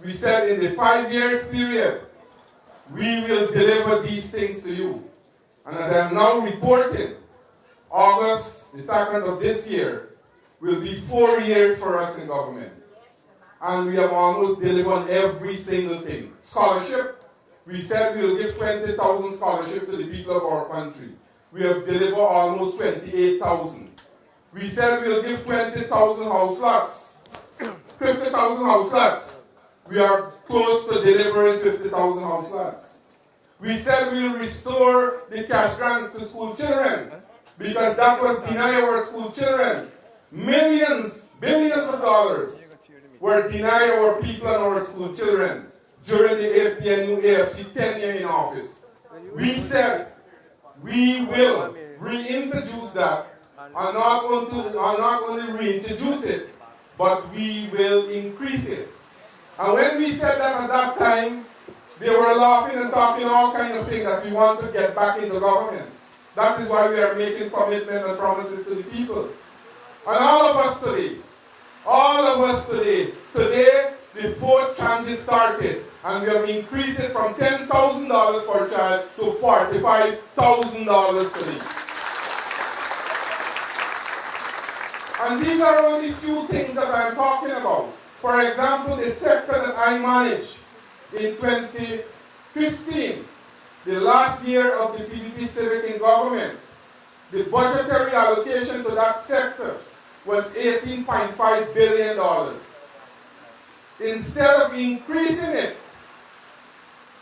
We said in the 5 years period, we will deliver these things to you. And as I am now reporting, August the 2nd of this year will be 4 years for us in government. And we have almost delivered every single thing. Scholarship, we said we will give 20,000 scholarships to the people of our country. We have delivered almost 28,000. We said we will give 20,000 house lots, 50,000 house lots. We are close to delivering 50,000 house lots. We said we will restore the cash grant to school children because that was denied our school children. Millions, billions of dollars were denied our people and our school children during the APNU AFC tenure in office. We said we will reintroduce that, and not only reintroduce it, but we will increase it. And when we said that at that time, they were laughing and talking all kinds of things that we want to get back into government. That is why we are making commitments and promises to the people. And all of us today, the fourth tranche started, and we have increased it from $10,000 per child to $45,000 today. And these are only few things that I'm talking about. For example, the sector that I manage in 2015, the last year of the PPP Civic in government, the budgetary allocation to that sector was $18.5 billion. Instead of increasing it,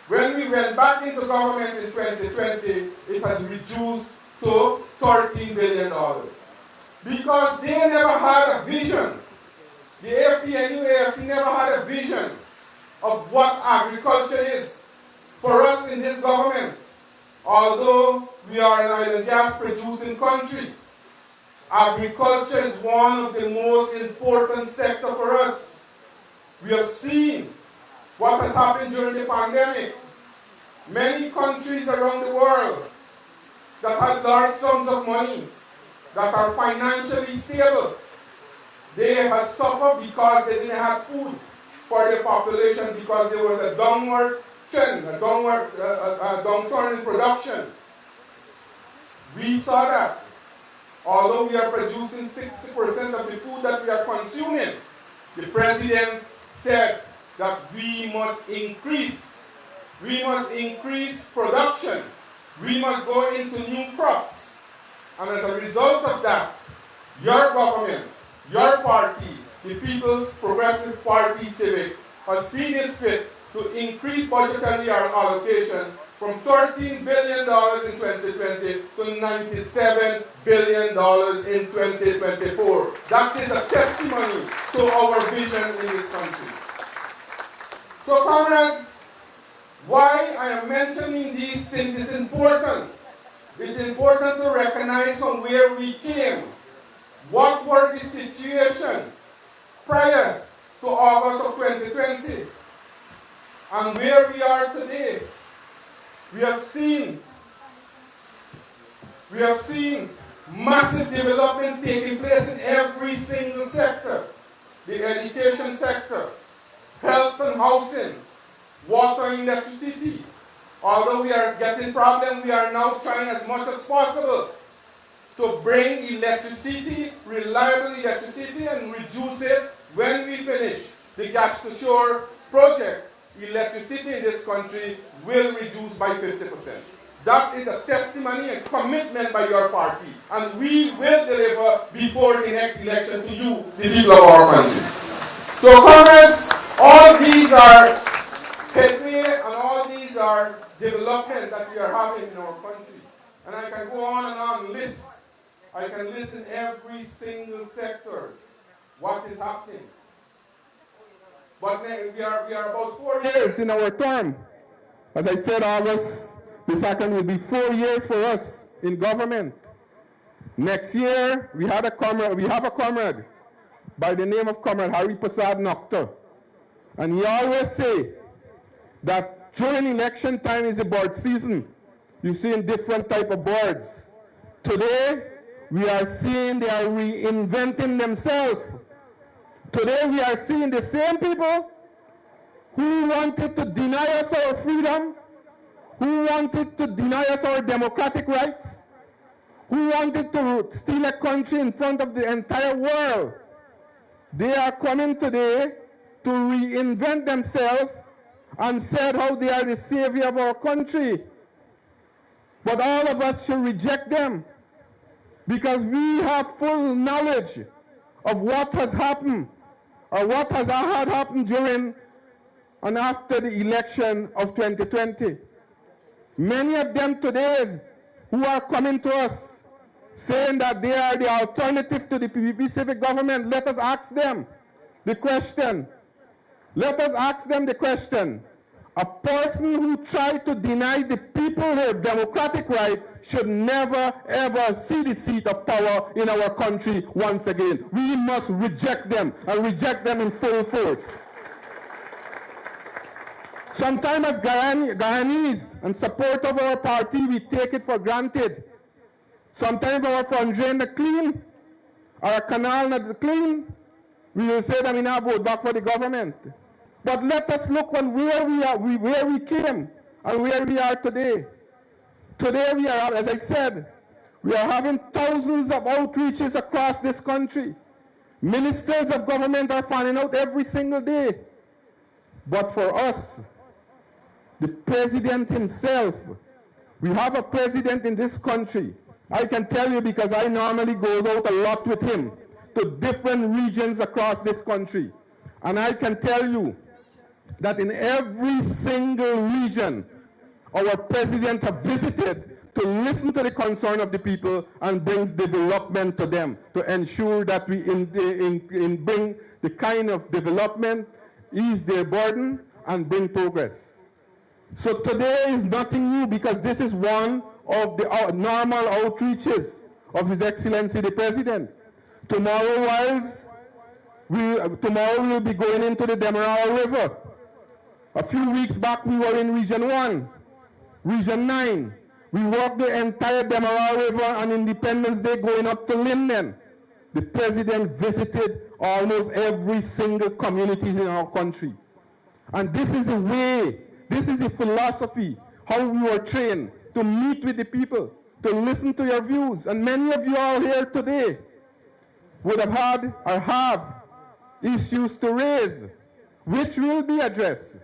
when we went back into government in 2020, it has reduced to $13 billion. Because they never had a vision. The APNU AFC never had a vision of what agriculture is. For us in this government, although we are an oil and gas producing country, agriculture is one of the most important sectors for us. We have seen what has happened during the pandemic. Many countries around the world that had large sums of money, that are financially stable, they have suffered because they didn't have food for the population, because there was a downward trend, a downturn in production. We saw that. Although we are producing 60% of the food that we are consuming, the president said that we must increase production. We must go into new crops. And as a result of that, your government, your party, the People's Progressive Party Civic, has seen it fit to increase budgetary allocation from $13 billion in 2020 to $97 billion in 2024. That is a testimony to our vision in this country. So comrades, why I am mentioning these things is important. It's important to recognize from where we came. What were the situation prior to August of 2020? And where we are today. We have seen massive development taking place in every single sector. The education sector, health and housing, water and electricity. Although we are getting problems, we are now trying as much as possible to bring electricity, reliable electricity, and reduce it when we finish the Gas to Shore project. Electricity in this country will reduce by 50%. That is a testimony and commitment by your party, and we will deliver before the next election to you, the people of our country. So comrades, all these are headway and all these are development that we are having in our country. And I can go on and on list. I can list in every single sector what is happening. But we are about 4 years in our term. As I said, August the 2nd will be 4 years for us in government. Next year, we have a comrade by the name of Comrade Harry Prasad Nocta. And he always say that during election time is the bird season. You see in different type of birds. Today, we are seeing they are reinventing themselves. Today we are seeing the same people who wanted to deny us our freedom, who wanted to deny us our democratic rights, who wanted to steal a country in front of the entire world. They are coming today to reinvent themselves and said how they are the savior of our country. But all of us should reject them because we have full knowledge of what has happened or what has had happened during and after the election of 2020. Many of them today who are coming to us saying that they are the alternative to the PPP civic government, let us ask them the question. Let us ask them the question. A person who tried to deny the people their democratic right should never ever see the seat of power in our country once again. We must reject them and reject them in full force. Sometimes as Guyanese and support of our party, we take it for granted. Sometimes our front drain not clean, our canal not clean, we will say that we now vote back for the government. But let us look on where we are, where we came and where we are today. Today we are, as I said, we are having thousands of outreaches across this country. Ministers of government are finding out every single day. But for us, the president himself, we have a president in this country. I can tell you because I normally go out a lot with him to different regions across this country. And I can tell you that in every single region, our president has visited to listen to the concern of the people and brings development to them to ensure that we bring the kind of development, ease their burden, and bring progress. So today is nothing new because this is one of the normal outreaches of His Excellency the President. Tomorrow we'll be going into the Demerara River. A few weeks back we were in Region 1, Region 9. We walked the entire Demerara River on Independence Day going up to Linden. The President visited almost every single community in our country. And this is a way, this is a philosophy, how we were trained to meet with the people, to listen to your views. And many of you all here today would have had or have issues to raise, which will be addressed.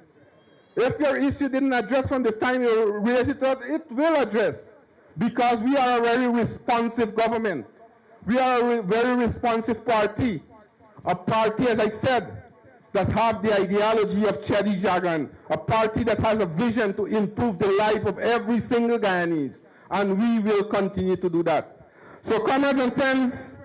If your issue didn't address from the time you raise it up, it will address because we are a very responsive government. We are a very responsive party. A party, as I said, that have the ideology of Chedi Jagan, a party that has a vision to improve the life of every single Guyanese, and we will continue to do that. So comrades and friends,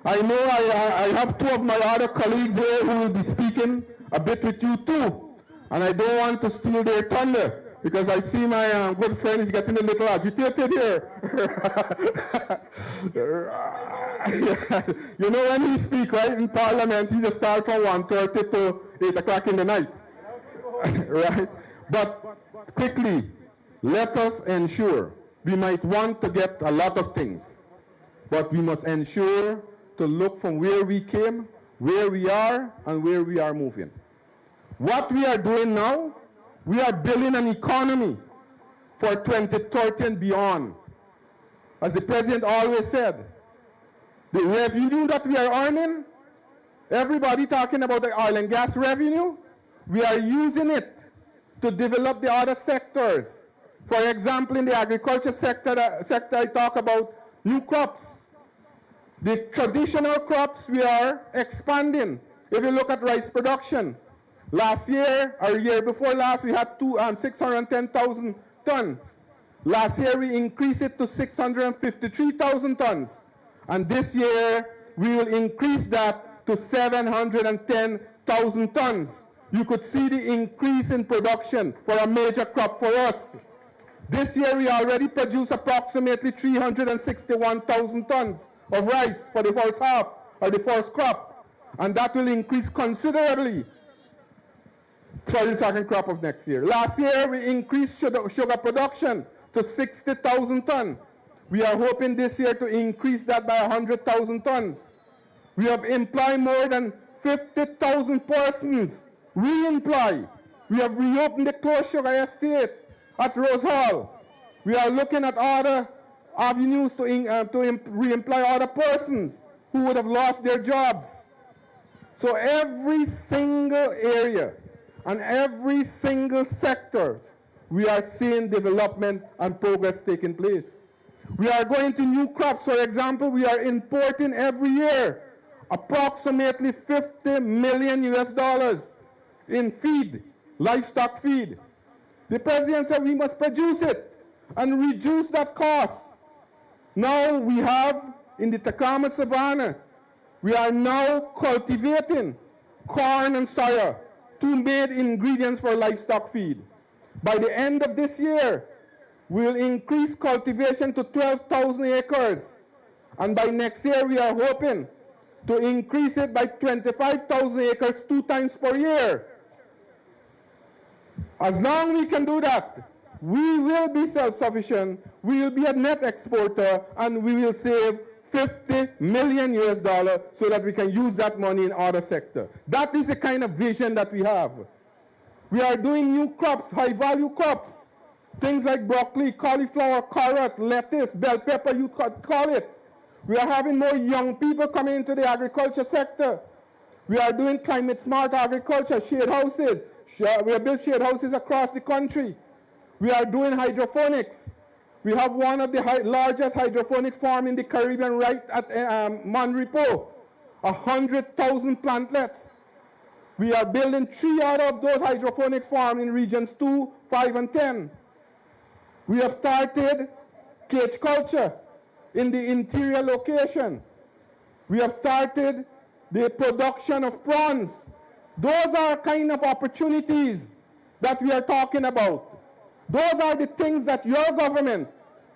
I know I have two of my other colleagues here who will be speaking a bit with you too, and I don't want to steal their thunder because I see my good friend is getting a little agitated here. You know when he speaks, right, in Parliament, he just starts from 1:30 to 8 o'clock in the night. Right? But quickly, let us ensure, we might want to get a lot of things, but we must ensure to look from where we came, where we are, and where we are moving. What we are doing now, we are building an economy for 2030 and beyond. As the President always said, the revenue that we are earning, everybody talking about the oil and gas revenue, we are using it to develop the other sectors. For example, in the agriculture sector I talk about new crops. The traditional crops we are expanding. If you look at rice production, last year or year before last, we had 610,000 tons. Last year we increased it to 653,000 tons. And this year we will increase that to 710,000 tons. You could see the increase in production for a major crop for us. This year we already produce approximately 361,000 tons of rice for the first half or the first crop. And that will increase considerably for the second crop of next year. Last year we increased sugar production to 60,000 tons. We are hoping this year to increase that by 100,000 tons. We have employed more than 50,000 persons, re-employ. We have reopened the closed sugar estate at Rose Hall. We are looking at other avenues to re-employ other persons who would have lost their jobs. So every single area and every single sector, we are seeing development and progress taking place. We are going to new crops. For example, we are importing every year approximately 50 million US dollars in feed, livestock feed. The president said we must produce it and reduce that cost. Now we have in the Tacoma Savannah, we are now cultivating corn and soya, two main ingredients for livestock feed. By the end of this year, we'll increase cultivation to 12,000 acres. And by next year, we are hoping to increase it by 25,000 acres 2 times per year. As long as we can do that, we will be self-sufficient, we will be a net exporter, and we will save 50 million US dollars so that we can use that money in other sectors. That is the kind of vision that we have. We are doing new crops, high-value crops, things like broccoli, cauliflower, carrot, lettuce, bell pepper, you call it. We are having more young people coming into the agriculture sector. We are doing climate-smart agriculture, shade houses. We have built shade houses across the country. We are doing hydroponics. We have one of the largest hydroponics farms in the Caribbean right at Monrepo, 100,000 plantlets. We are building 3 out of those hydroponics farms in regions 2, 5, and 10. We have started cage culture in the interior location. We have started the production of prawns. Those are kind of opportunities that we are talking about. Those are the things that your government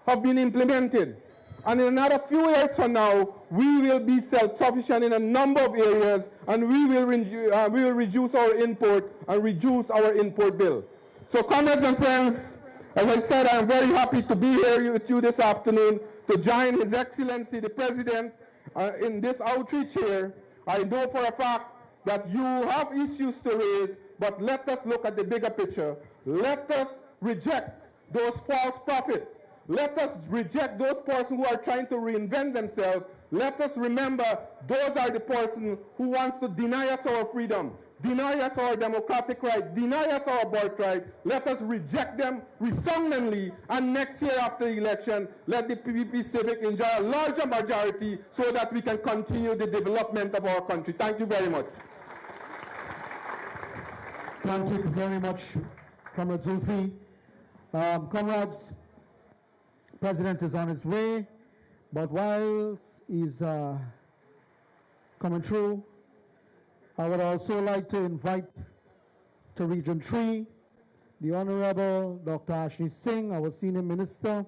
have been implemented. And in another few years from now, we will be self-sufficient in a number of areas, and we will reduce our import and reduce our import bill. So comrades and friends, as I said, I am very happy to be here with you this afternoon to join His Excellency the President in this outreach here. I know for a fact that you have issues to raise, but let us look at the bigger picture. Let us reject those false prophets. Let us reject those persons who are trying to reinvent themselves. Let us remember those are the persons who wants to deny us our freedom, deny us our democratic right, deny us our birthright. Let us reject them resoundingly, and next year after the election, let the PPP Civic enjoy a larger majority so that we can continue the development of our country. Thank you very much. Thank you very much, Comrade Zulfi. Comrades, President is on his way, but while he's coming through, I would also like to invite to Region 3 the Honorable Dr. Ashley Singh, our Senior Minister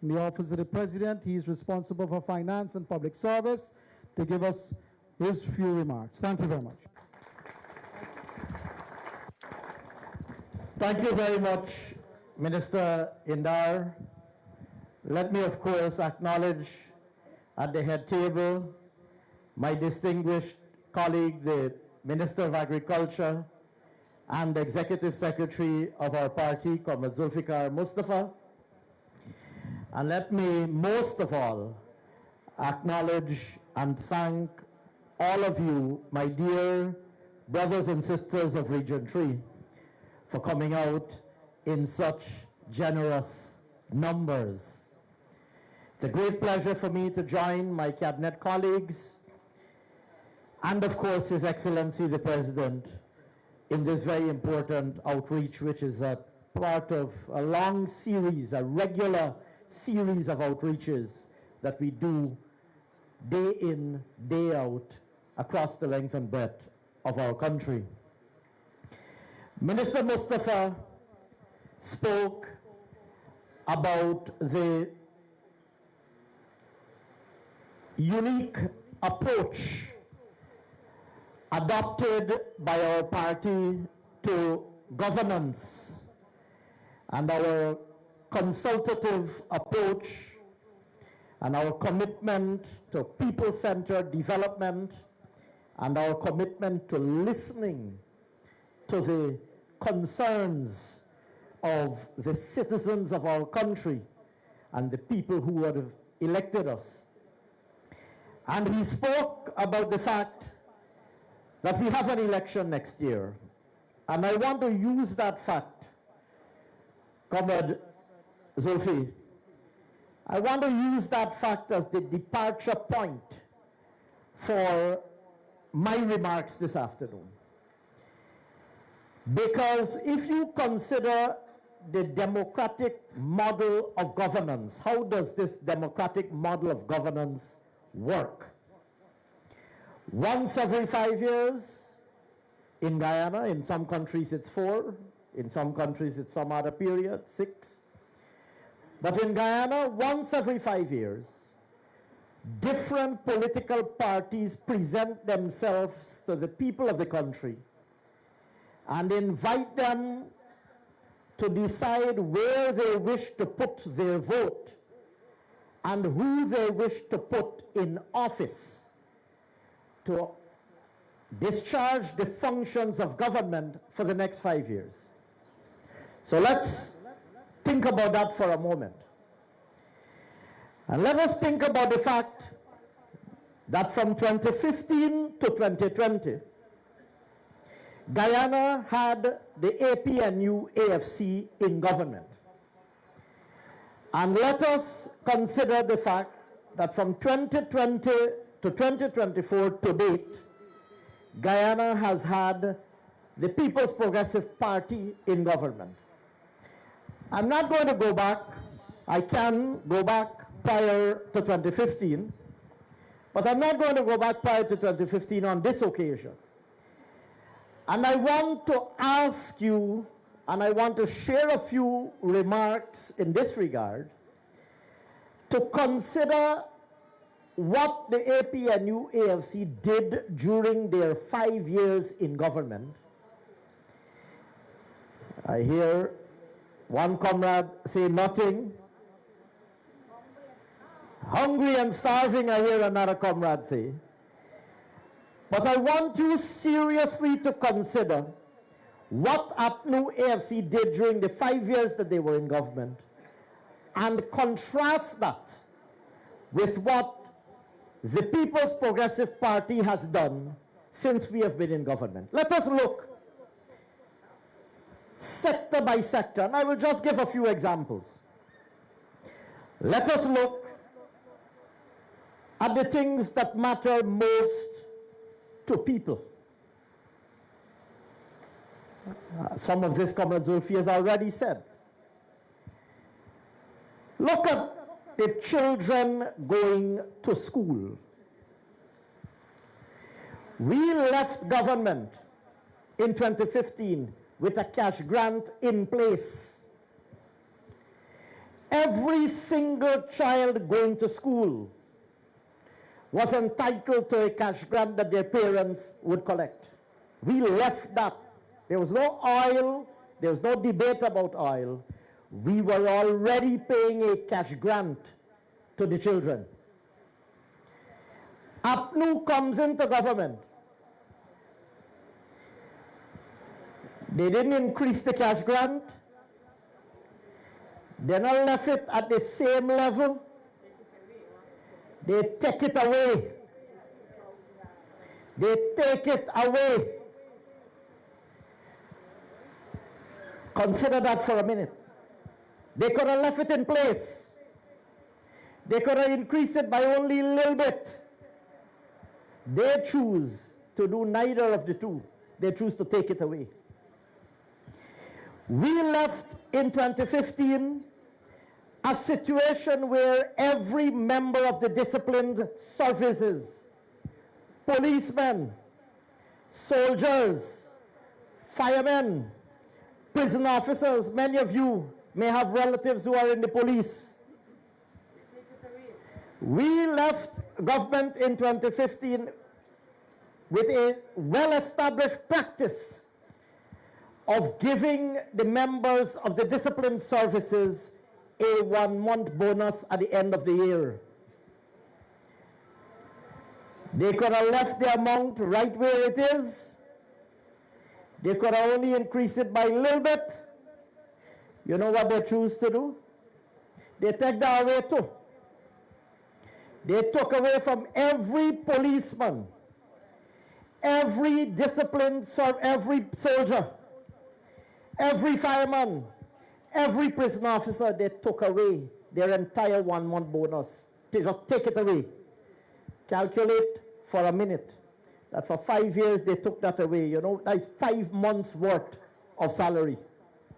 in the Office of the President. He is responsible for finance and public service, to give us his few remarks. Thank you very much. Thank you very much, Minister Indar. Let me, of course, acknowledge at the head table my distinguished colleague, the Minister of Agriculture and the Executive Secretary of our party, Comrade Zulfikar Mustafa. And let me, most of all, acknowledge and thank all of you, my dear brothers and sisters of Region 3, for coming out in such generous numbers. It's a great pleasure for me to join my cabinet colleagues and, of course, His Excellency the President in this very important outreach, which is a part of a long series, a regular series of outreaches that we do day in, day out across the length and breadth of our country. Minister Mustafa spoke about the unique approach adopted by our party to governance and our consultative approach and our commitment to people-centered development and our commitment to listening to the concerns of the citizens of our country and the people who have elected us. And he spoke about the fact that we have an election next year. And I want to use that fact, Comrade Zulfi, I want to use that fact as the departure point for my remarks this afternoon. Because if you consider the democratic model of governance, how does this democratic model of governance work? Once every 5 years in Guyana, in some countries it's 4, in some countries it's some other period, 6. But in Guyana, once every 5 years, different political parties present themselves to the people of the country and invite them to decide where they wish to put their vote and who they wish to put in office to discharge the functions of government for the next 5 years. So let's think about that for a moment. And let us think about the fact that from 2015 to 2020, Guyana had the APNU AFC in government. And let us consider the fact that from 2020 to 2024 to date, Guyana has had the People's Progressive Party in government. I'm not going to go back. I can go back prior to 2015, but I'm not going to go back prior to 2015 on this occasion. And I want to ask you, and I want to share a few remarks in this regard, to consider what the APNU AFC did during their 5 years in government. I hear one comrade say nothing. Hungry and starving, I hear another comrade say. But I want you seriously to consider what APNU AFC did during the 5 years that they were in government and contrast that with what the People's Progressive Party has done since we have been in government. Let us look sector by sector, and I will just give a few examples. Let us look at the things that matter most to people. Some of this Comrade Zulfi has already said. Look at the children going to school. We left government in 2015 with a cash grant in place. Every single child going to school was entitled to a cash grant that their parents would collect. We left that. There was no oil, there was no debate about oil. We were already paying a cash grant to the children. APNU comes into government. They didn't increase the cash grant. They not left it at the same level. They take it away. They take it away. Consider that for a minute. They could have left it in place. They could have increased it by only a little bit. They choose to do neither of the two. They choose to take it away. We left in 2015 a situation where every member of the disciplined services, policemen, soldiers, firemen, prison officers, many of you may have relatives who are in the police. We left government in 2015 with a well-established practice of giving the members of the disciplined services a 1-month bonus at the end of the year. They could have left the amount right where it is. They could have only increased it by a little bit. You know what they choose to do? They take that away too. They took away from every policeman, every disciplined, every soldier, every fireman, every prison officer. They took away their entire 1 month bonus. They just take it away. Calculate for a minute that for 5 years they took that away. You know, that's 5 months worth of salary.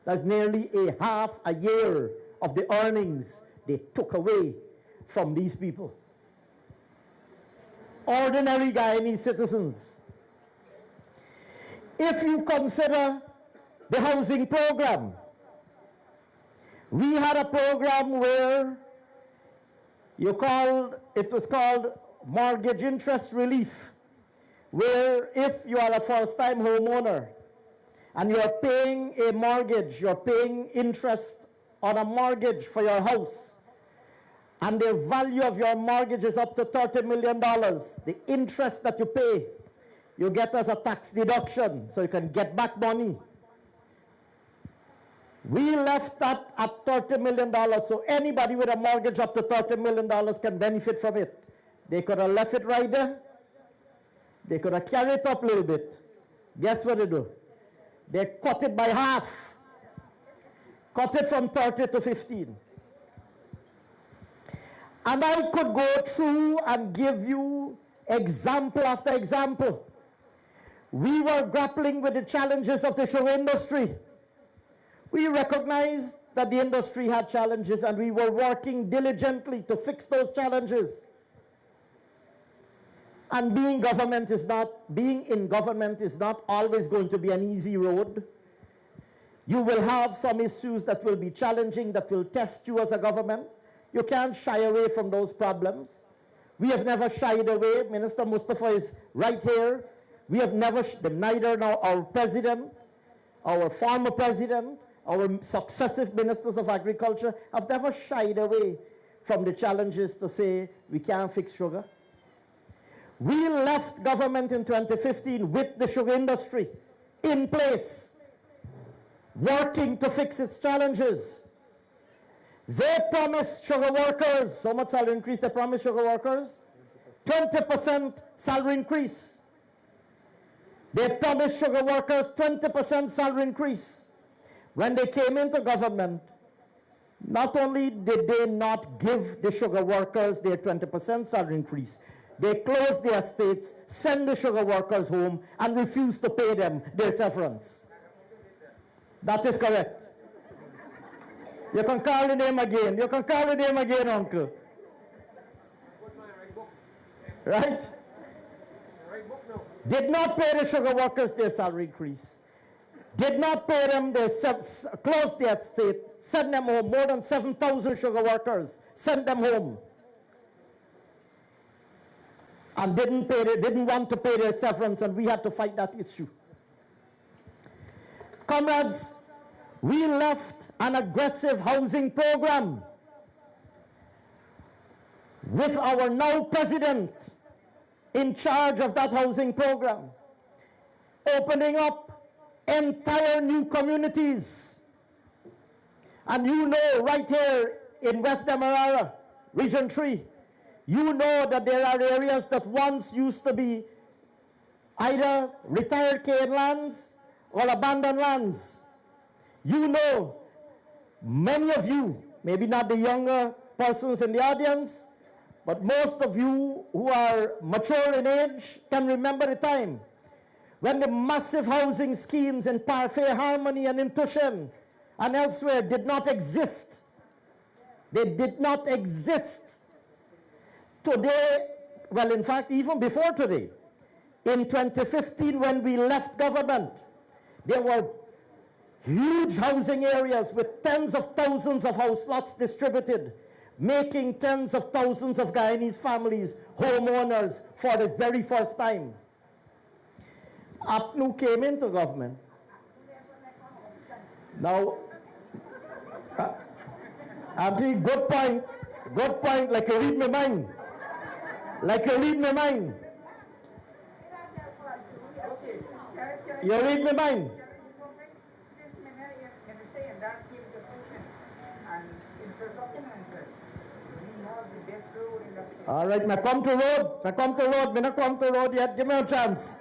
That's nearly a half a year of the earnings they took away from these people. Ordinary Guyanese citizens. If you consider the housing program, we had a program where it was called mortgage interest relief, where if you are a first-time homeowner and you are paying a mortgage, you're paying interest on a mortgage for your house, and the value of your mortgage is up to $30 million, the interest that you pay, you get as a tax deduction, so you can get back money. We left that at $30 million, so anybody with a mortgage up to $30 million can benefit from it. They could have left it right there. They could have carried it up a little bit. Guess what they do? They cut it by half. Cut it from 30 to 15. And I could go through and give you example after example. We were grappling with the challenges of the sugar industry. We recognized that the industry had challenges and we were working diligently to fix those challenges. And being in government is not always going to be an easy road. You will have some issues that will be challenging, that will test you as a government. You can't shy away from those problems. We have never shied away. Minister Mustafa is right here. We have never, neither now our president, our former president, our successive ministers of agriculture have never shied away from the challenges to say we can't fix sugar. We left government in 2015 with the sugar industry in place, working to fix its challenges. They promised sugar workers, so much salary increase, they promised sugar workers 20% salary increase. They promised sugar workers 20% salary increase. When they came into government, not only did they not give the sugar workers their 20% salary increase, they closed their estates, sent the sugar workers home, and refused to pay them their severance. That is correct. You can call the name again. You can call the name again, uncle. Right? Did not pay the sugar workers their salary increase. Did not pay them their, closed their estate, sent them home. More than 7,000 sugar workers sent them home. And didn't want to pay their severance, and we had to fight that issue. Comrades, we left an aggressive housing program with our now president in charge of that housing program, opening up entire new communities. And you know, right here in West Demerara, Region 3, you know that there are areas that once used to be either retired cane lands or abandoned lands. You know, many of you, maybe not the younger persons in the audience, but most of you who are mature in age can remember the time when the massive housing schemes in Parfait, Harmony, and in Tushen and elsewhere did not exist. They did not exist. Today, well, in fact, even before today, in 2015 when we left government, there were huge housing areas with tens of thousands of house lots distributed, making tens of thousands of Guyanese families homeowners for the very first time. APNU came into government. Now, Auntie, good point, like you read my mind. Like you read my mind. You read my mind. All right, I come to road. I come to road. Me not come to road yet. Give me a chance.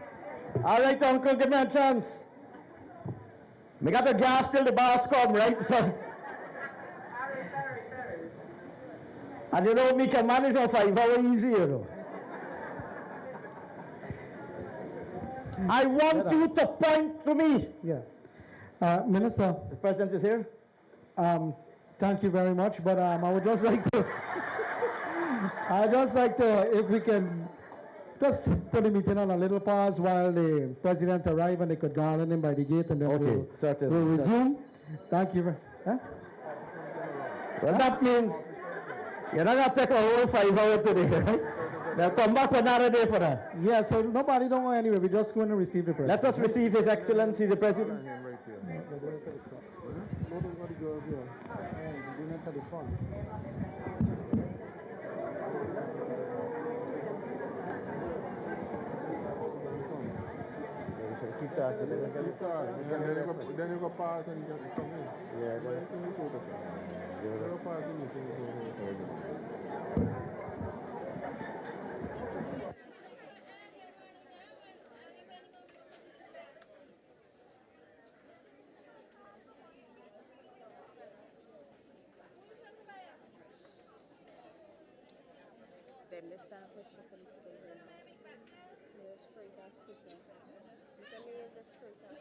All right, uncle, give me a chance. Me got the gas till the boss come, right? So, and you know me can manage on 5 hours easy, you know. I want you to point to me. Yeah. Minister, The president is here. thank you very much, but I would just like to, I'd just like to, if we can just put the meeting on a little pause while the president arrives and they could garland him by the gate and then we'll resume. Thank you. Huh? Well, that means you're not going to take a whole 5 hours today, right? They'll come back another day for that. Yeah, so nobody don't go anywhere. We're just going to receive the president. Let us receive His Excellency the President. Keep that. Then you go pass and you come in. Yeah, You go pass and you go. Them the staff was shipping to the room. There's free gas speaker. You can hear the speaker.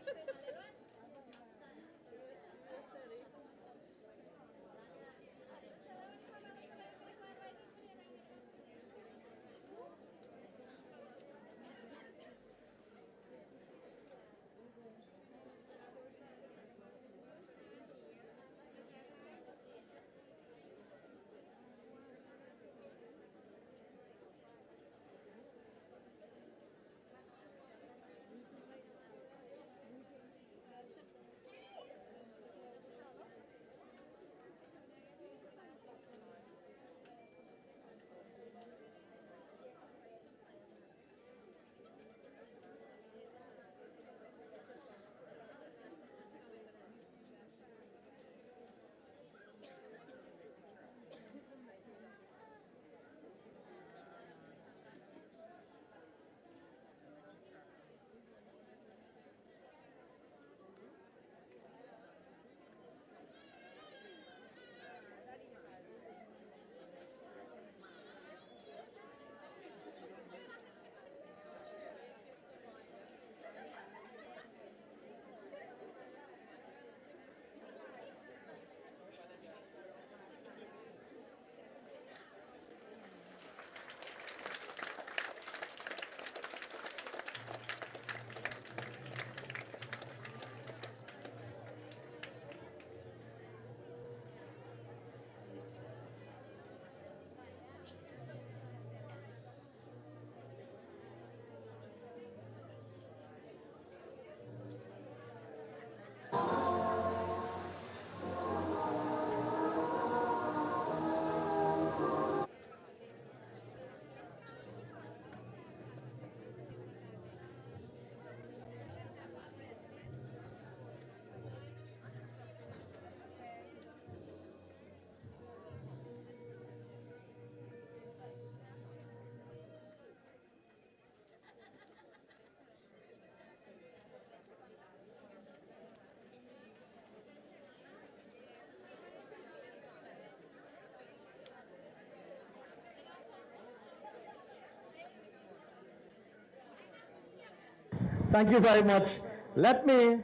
Thank you very much. Let me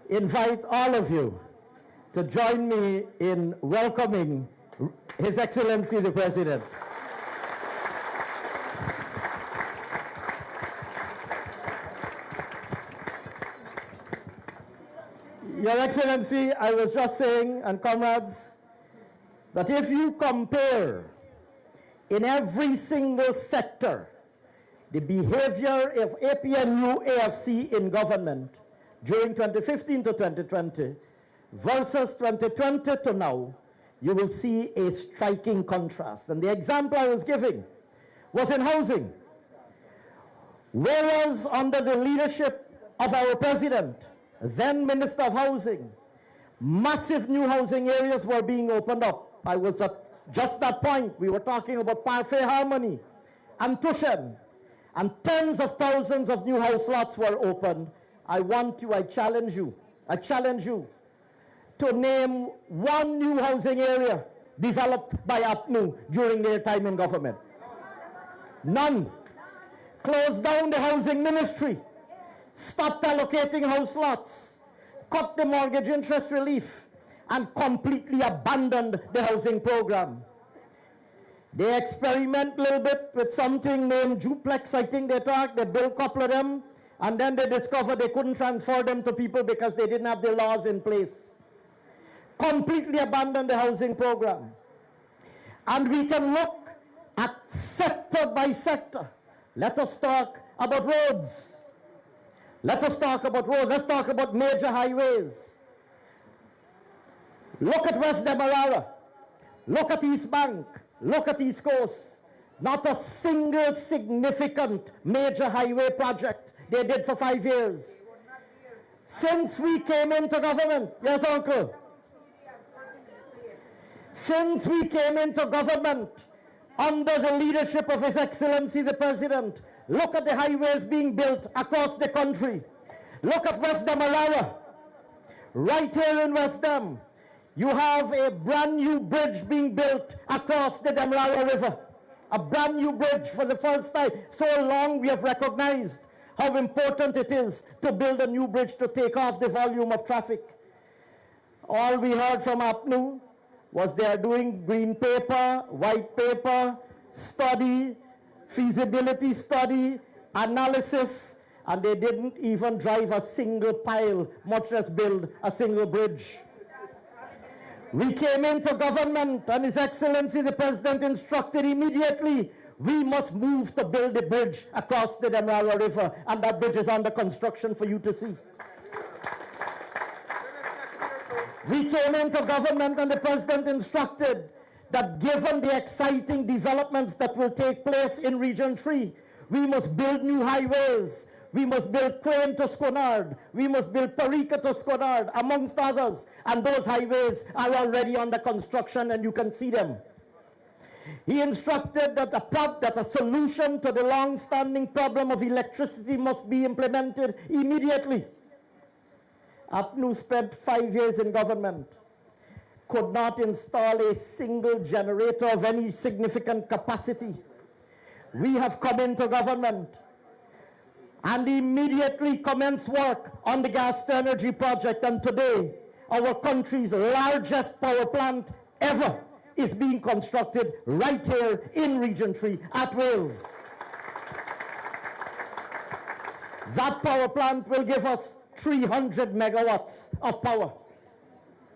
invite all of you to join me in welcoming His Excellency the President. Your Excellency, I was just saying, and comrades, that if you compare in every single sector the behavior of APNU AFC in government during 2015 to 2020 versus 2020 to now, you will see a striking contrast. And the example I was giving was in housing. Whereas under the leadership of our president, then Minister of Housing, massive new housing areas were being opened up. I was at just that point. We were talking about Parfait Harmony and Tushen, and tens of thousands of new house lots were opened. I challenge you to name one new housing area developed by APNU during their time in government. None. Closed down the housing ministry, stopped allocating house lots, cut the mortgage interest relief, and completely abandoned the housing program. They experiment a little bit with something named duplex, I think they built a couple of them, and then they discovered they couldn't transfer them to people because they didn't have the laws in place. Completely abandoned the housing program. And we can look at sector by sector. Let us talk about roads. Let's talk about major highways. Look at West Demerara. Look at East Bank. Look at East Coast. Not a single significant major highway project they did for 5 years. Since we came into government, yes, Uncle. Since we came into government under the leadership of His Excellency the President, look at the highways being built across the country. Look at West Demerara. Right here in West Dem, you have a brand new bridge being built across the Demerara River. A brand new bridge for the first time. So long we have recognized how important it is to build a new bridge to take off the volume of traffic. All we heard from APNU was they are doing green paper, white paper, study, feasibility study, analysis, and they didn't even drive a single pile, much less build a single bridge. We came into government and His Excellency the President instructed immediately, we must move to build a bridge across the Demerara River, and that bridge is under construction for you to see. We came into government and the President instructed that given the exciting developments that will take place in Region 3, we must build new highways. We must build Crane to Squanard. We must build Parika to Squanard, amongst others. And those highways are already under construction and you can see them. He instructed that a solution to the long-standing problem of electricity must be implemented immediately. APNU spent 5 years in government, could not install a single generator of any significant capacity. We have come into government and immediately commenced work on the gas-to-energy project, and today our country's largest power plant ever is being constructed right here in Region 3 at Wales. That power plant will give us 300 megawatts of power.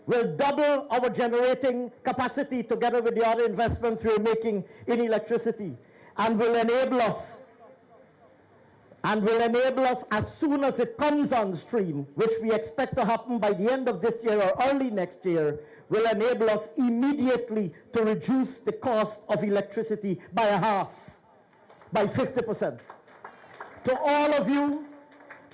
Will double our generating capacity together with the other investments we're making in electricity, and will enable us as soon as it comes on stream, which we expect to happen by the end of this year or early next year, will enable us immediately to reduce the cost of electricity by half, by 50%. To all of you,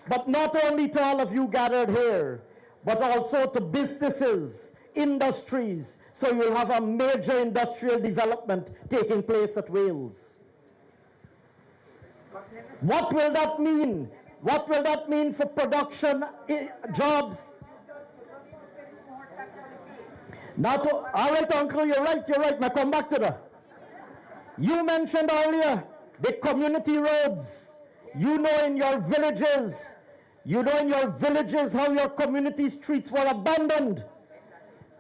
but not only to all of you gathered here, but also to businesses, industries, so you'll have a major industrial development taking place at Wales. What will that mean? What will that mean for production jobs? All right, Uncle, you're right. Now come back to that. You mentioned earlier the community roads. You know in your villages how your community streets were abandoned.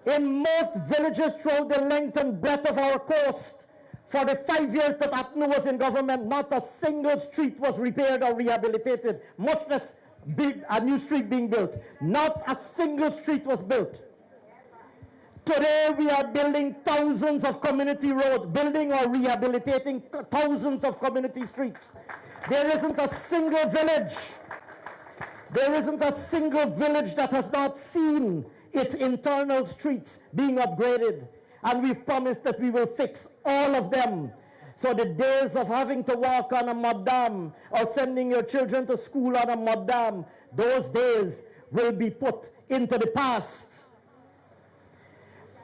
In most villages throughout the length and breadth of our coast, for the 5 years that APNU was in government, not a single street was repaired or rehabilitated, much less a new street being built. Not a single street was built. Today we are building thousands of community roads, building or rehabilitating thousands of community streets. There isn't a single village that has not seen its internal streets being upgraded. And we've promised that we will fix all of them. So the days of having to walk on a mud dam or sending your children to school on a mud dam, Those days will be put into the past.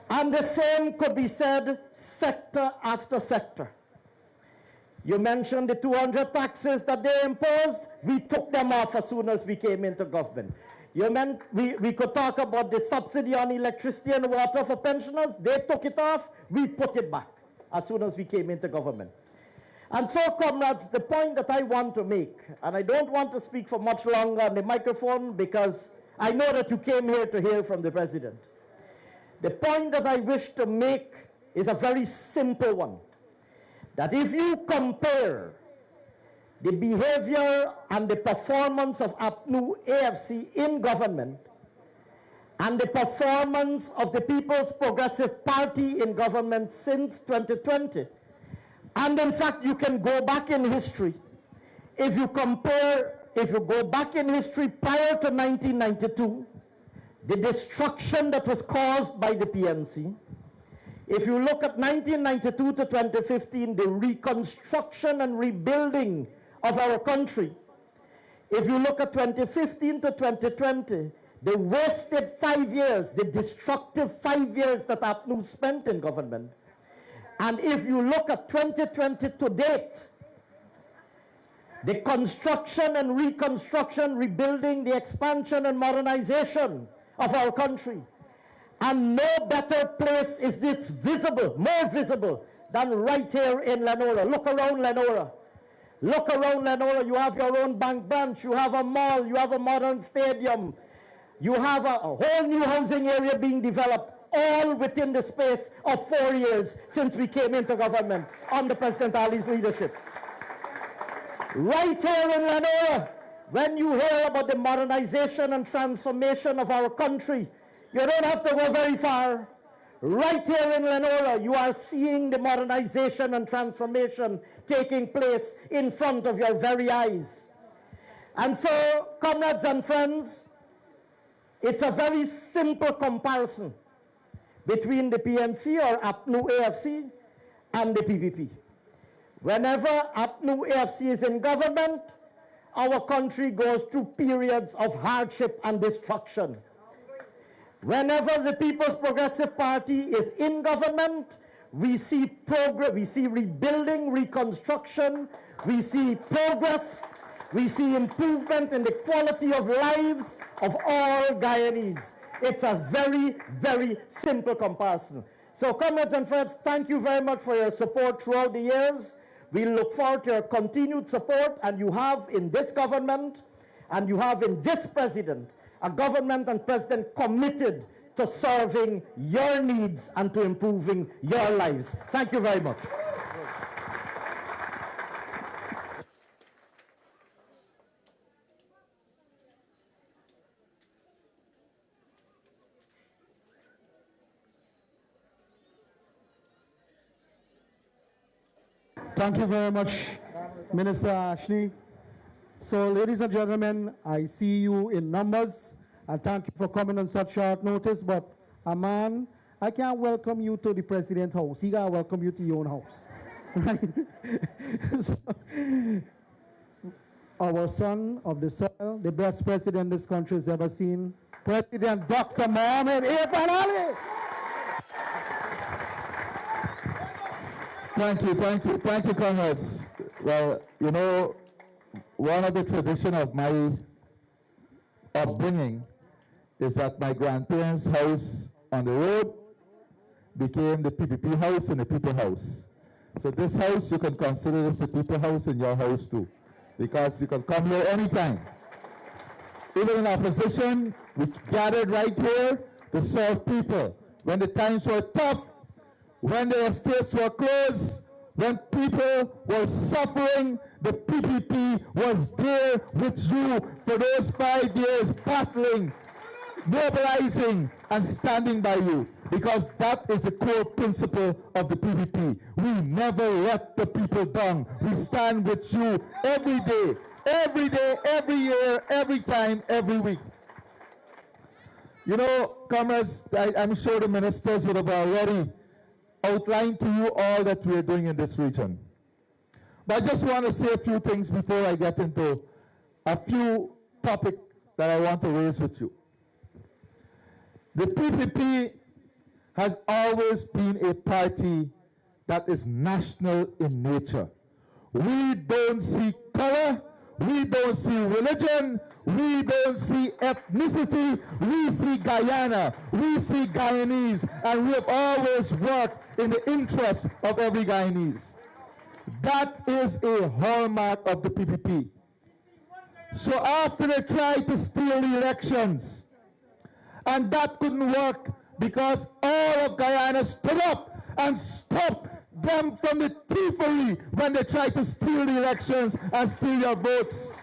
And the same could be said sector after sector. You mentioned the 200 taxes that they imposed. We took them off as soon as we came into government. We could talk about the subsidy on electricity and water for pensioners. They took it off. We put it back as soon as we came into government. And so, comrades, the point that I want to make, and I don't want to speak for much longer on the microphone because I know that you came here to hear from the president. The point that I wish to make is a very simple one. That if you compare the behavior and the performance of APNU AFC in government and the performance of the People's Progressive Party in government since 2020, and in fact you can go back in history, if you go back in history prior to 1992, the destruction that was caused by the PNC, if you look at 1992 to 2015, the reconstruction and rebuilding of our country, if you look at 2015 to 2020, the wasted 5 years, the destructive 5 years that APNU spent in government, and if you look at 2020 to date, the construction and reconstruction, rebuilding, the expansion and modernization of our country, and no better place is this visible, more visible, than right here in Lenora. Look around Lenora. Look around Lenora. You have your own bank branch. You have a mall. You have a modern stadium. You have a whole new housing area being developed, all within the space of 4 years since we came into government under President Ali's leadership. Right here in Lenora, when you hear about the modernization and transformation of our country, you don't have to go very far. Right here in Lenora, you are seeing the modernization and transformation taking place in front of your very eyes. And so, comrades and friends, it's a very simple comparison between the PNC or APNU AFC and the PPP. Whenever APNU AFC is in government, our country goes through periods of hardship and destruction. Whenever the People's Progressive Party is in government, we see progress, we see rebuilding, reconstruction, we see progress, we see improvement in the quality of lives of all Guyanese. It's a very, very simple comparison. So, comrades and friends, thank you very much for your support throughout the years. We look forward to your continued support, and you have in this government, and you have in this president, a government and president committed to serving your needs and to improving your lives. Thank you very much. Thank you very much, Minister Ashley. So, ladies and gentlemen, I see you in numbers, and thank you for coming on such short notice, but Aman, I can't welcome you to the president's house. He gotta welcome you to your own house. Right? So, our son of the soil, the best president this country has ever seen, President Dr. Mohammed Irfan Ali. Thank you, comrades. Well, you know, one of the tradition of my upbringing is that my grandparents' house on the road became the PPP house and the people house. So this house, you can consider this the people house and your house too, because you can come here anytime. Even in opposition, we gathered right here to serve people. When the times were tough, when the estates were closed, when people were suffering, the PPP was there with you for those 5 years, battling, mobilizing, and standing by you. Because that is the core principle of the PPP. We never let the people down. We stand with you every day, every year, every time, every week. You know, comrades, I'm sure the ministers would have already outlined to you all that we're doing in this region. But I just want to say a few things before I get into a few topics that I want to raise with you. The PPP has always been a party that is national in nature. We don't see color, we don't see religion, we don't see ethnicity, we see Guyana, we see Guyanese, and we have always worked in the interest of every Guyanese. That is a hallmark of the PPP. So after they tried to steal the elections, and that couldn't work because all of Guyana stood up and stopped them from the thievery when they tried to steal the elections and steal your votes.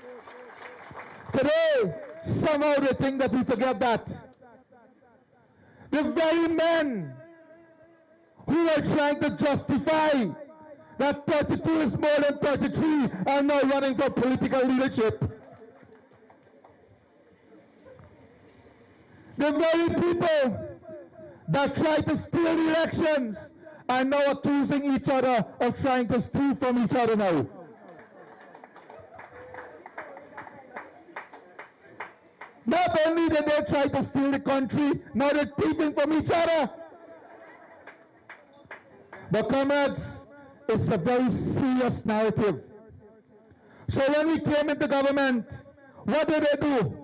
Today, somehow they think that we forget that. The very men who are trying to justify that 32 is more than 33 are now running for political leadership. The very people that tried to steal the elections are now accusing each other of trying to steal from each other now. Not only did they try to steal the country, now they're thieving from each other. But comrades, it's a very serious narrative. So when we came into government, what did they do?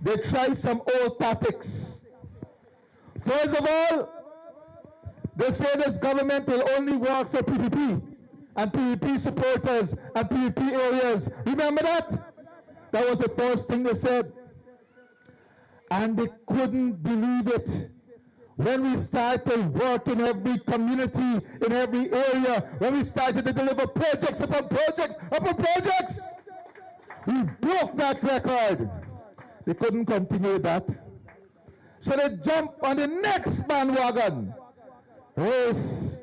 They tried some old tactics. First of all, they say this government will only work for PPP and PPP supporters and PPP areas. Remember that? That was the first thing they said. And they couldn't believe it. When we started work in every community, in every area, when we started to deliver projects upon projects upon projects, we broke that record. They couldn't continue that. So they jumped on the next bandwagon. Race.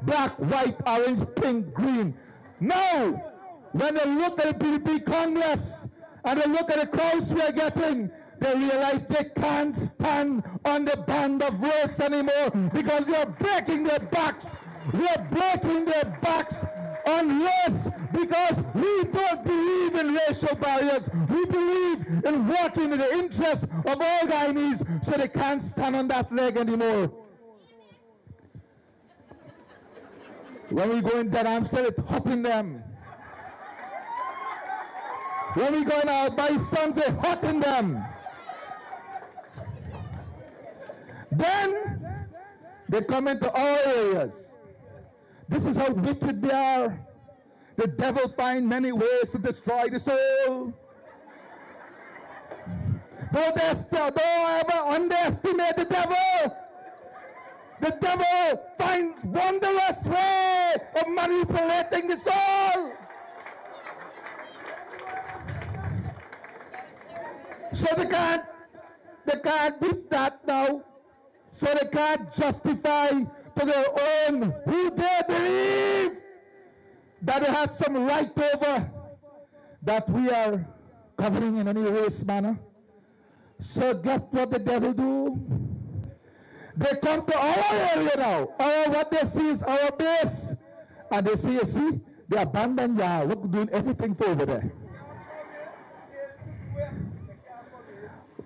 Black, white, orange, pink, green. Now, when they look at the PPP Congress and they look at the crowds we are getting, they realize they can't stand on the band of race anymore because we are breaking their backs. We are breaking their backs on race because we don't believe in racial barriers. We believe in working in the interests of all Guyanese, so they can't stand on that leg anymore. When we go in Dead Amstel, it's hurting them. When we go in our Bystons, they're hurting them. Then they come into our areas. This is how wicked they are. The devil finds many ways to destroy the soul. Don't ever underestimate the devil. The devil finds wondrous way of manipulating the soul. So they can't beat that now. So they can't justify to their own who they believe that they had some right over that we are covering in any race manner. So guess what the devil do? They come to our area now. What they see is our base. And they say, you see, they abandoned y'all. We're doing everything for over there.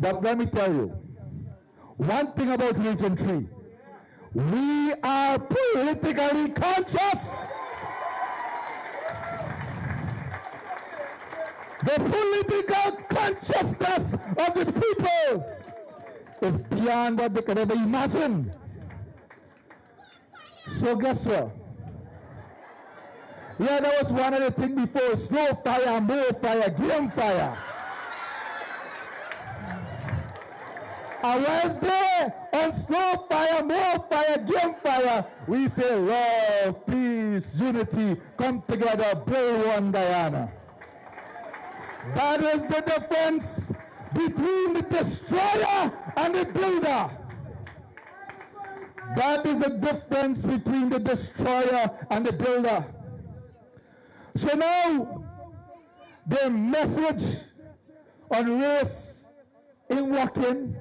But let me tell you, one thing about Region 3, we are politically conscious. The political consciousness of the people is beyond what they can ever imagine. So guess what? Yeah, that was one of the things before: slow fire, more fire, game fire. And Wednesday, on slow fire, more fire, game fire, we say love, peace, unity, come together, build one Guyana. That is the difference between the destroyer and the builder. That is the difference between the destroyer and the builder. So now, their message on race ain't working.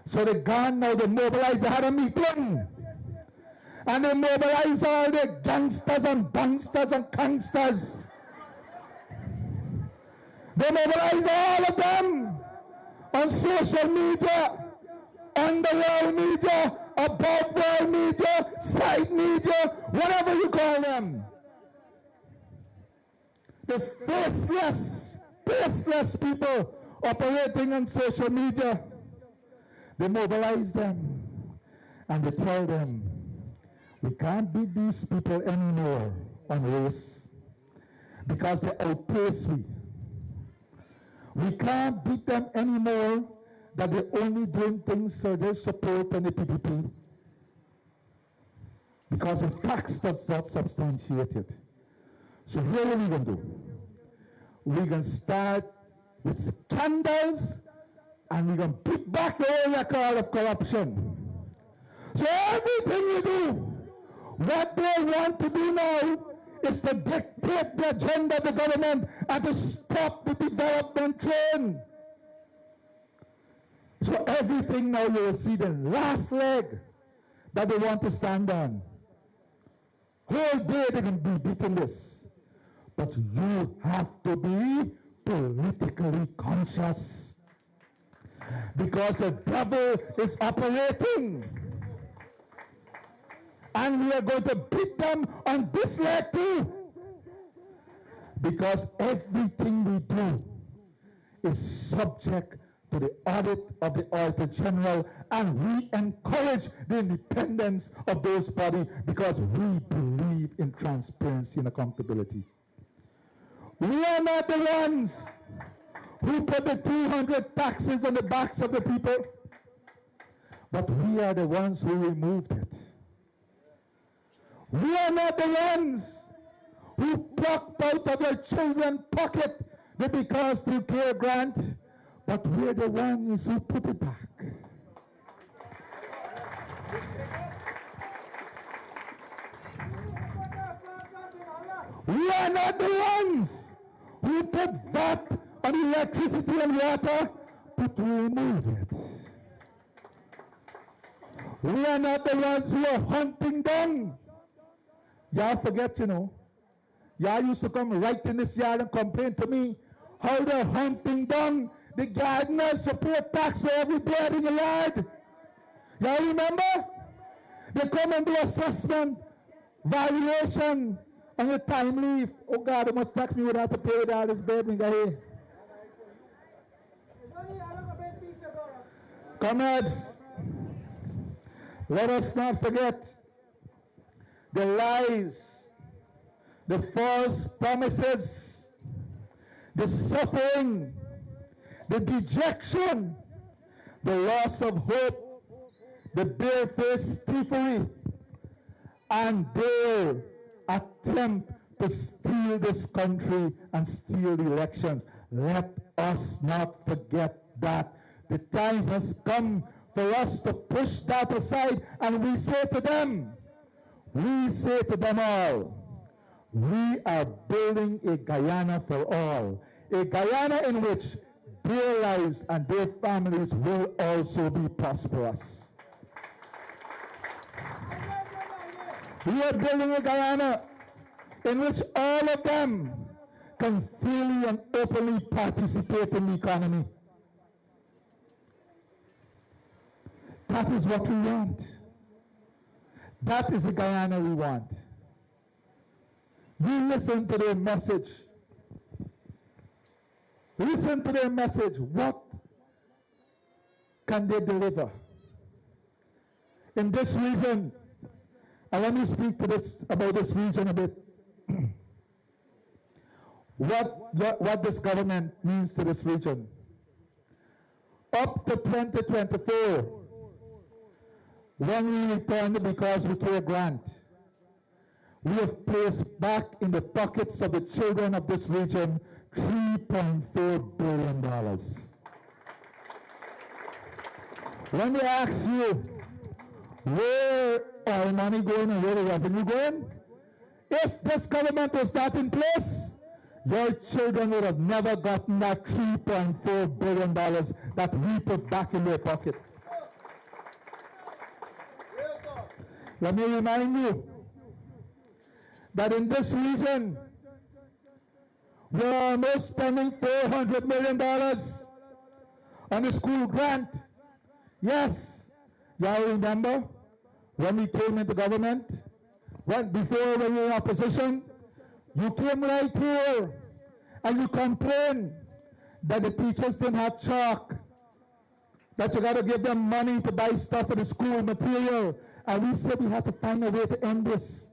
So they gone now, they mobilized, they had a meeting. And they mobilized all the gangsters and banksters and gangsters. They mobilize all of them on social media, underworld media, above world media, side media, whatever you call them. The faceless people operating on social media, they mobilize them and they tell them, we can't beat these people anymore on race because they outpace we. We can't beat them anymore that they're only doing things so they support on the PPP because the facts does not substantiate it. So here what are we going to do? We're going to start with scandals and we're going to pick back the old record of corruption. So everything we do, what they want to do now is to dictate the agenda of the government and to stop the development train. So everything now you will see the last leg that they want to stand on. Whole day they can be beating this. But you have to be politically conscious. Because the devil is operating. And we are going to beat them on this leg too. Because everything we do is subject to the audit of the Auditor General, and we encourage the independence of those bodies because we believe in transparency and accountability. We are not the ones who put the 200 taxes on the backs of the people, but we are the ones who removed it. We are not the ones who plucked out of their children's pocket the Because Through Care grant, but we're the ones who put it back. We are not the ones who put VAT on electricity and water, but we remove it. We are not the ones who are hunting down. Y'all forget, you know. Y'all used to come right in this yard and complain to me how they're hunting down the gardeners to pay tax for every blade in the yard. Y'all remember? They come and do assessment, valuation, on your time leave. Oh God, how much tax me would have to pay with all this bed me got here. Comrades, let us not forget the lies, the false promises, the suffering, the dejection, the loss of hope, the barefaced thievery, and their attempt to steal this country and steal the elections. Let us not forget that. The time has come for us to push that aside, and we say to them all, we are building a Guyana for all, a Guyana in which their lives and their families will also be prosperous. We are building a Guyana in which all of them can freely and openly participate in the economy. That is what we want. That is the Guyana we want. You listen to their message. Listen to their message. What can they deliver? In this region, I want to speak to about this region a bit. What this government means to this region. Up to 2024, when we return the Because We Care grant, we have placed back in the pockets of the children of this region $3.4 billion. When they ask you, where our money going and where the revenue going? If this government was not in place, your children would have never gotten that $3.4 billion that we put back in their pocket. Let me remind you that in this region, We're almost spending $400 million on the school grant. Yes, y'all remember when we came into government, before when we were in opposition, you came right here and you complained that the teachers didn't have chalk, that you got to give them money to buy stuff for the school material. And we said we had to find a way to end this.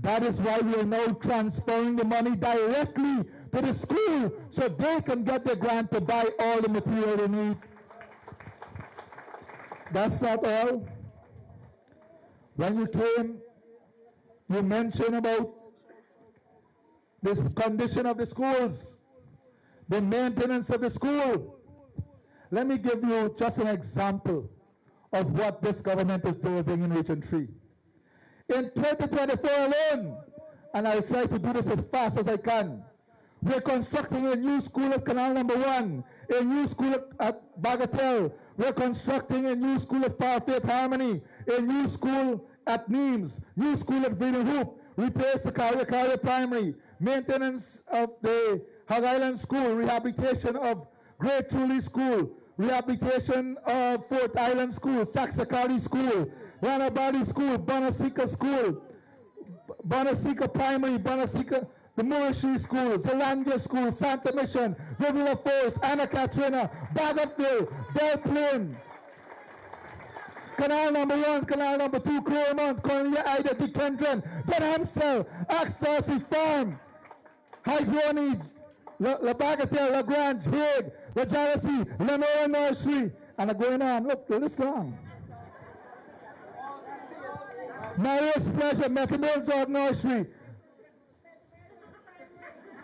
That is why we are now transferring the money directly to the school so they can get the grant to buy all the material they need. That's not all. When you came, you mentioned about this condition of the schools, the maintenance of the school. Let me give you just an example of what this government is doing in Region 3. In 2024 alone, and I'll try to do this as fast as I can, we're constructing a new school at Canal Number 1, a new school at Bagatelle, we're constructing a new school at Fairfaith Harmony, a new school at Nimes, new school at Freedom Hoop, replace the Carrier Primary, maintenance of the Hog Island School, rehabilitation of Great Truly School, rehabilitation of Fort Island School, Saxacali School, Ranabadi School, Bonasika School, Bonasika Primary, Bonasika, the Morrissey School, Zelandia School, Santa Mission, River Forest, Anna Katrina, Bagapville, Belle Plaine, Canal Number 1, Canal Number 2, Claremont, Cornelia Ida, Dickenton, Denhamstel, Axtarcy Farm, Hydroni, La Bagatelle, La Grange, Hague, La Jealousy, Lenore Nursery, and I'm going on. Look, this long. Marius Pleasure, Metamilzog Nursery,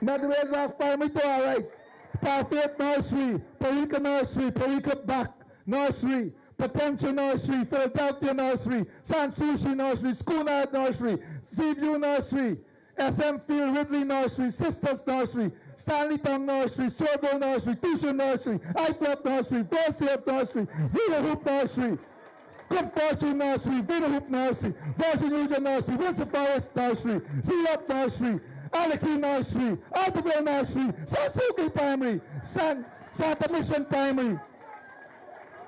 Metamilzog Primary Door, all right. Parfaith Nursery, Parika Nursery, Parika Back Nursery, Potential Nursery, Philadelphia Nursery, San Souci Nursery, Schoonard Nursery, Seaview Nursery, SM Field Ridley Nursery, Sisters Nursery, Stanley Town Nursery, Sherville Nursery, Tuition Nursery, iFlop Nursery, Versailles Nursery, Villa Hoop Nursery, Good Fortune Nursery, Villa Hoop Nursery, Virgin Union Nursery, Windsor Forest Nursery, Zealot Nursery, Alaki Nursery, Altaville Nursery, Sansuki Primary, Santa Mission Primary,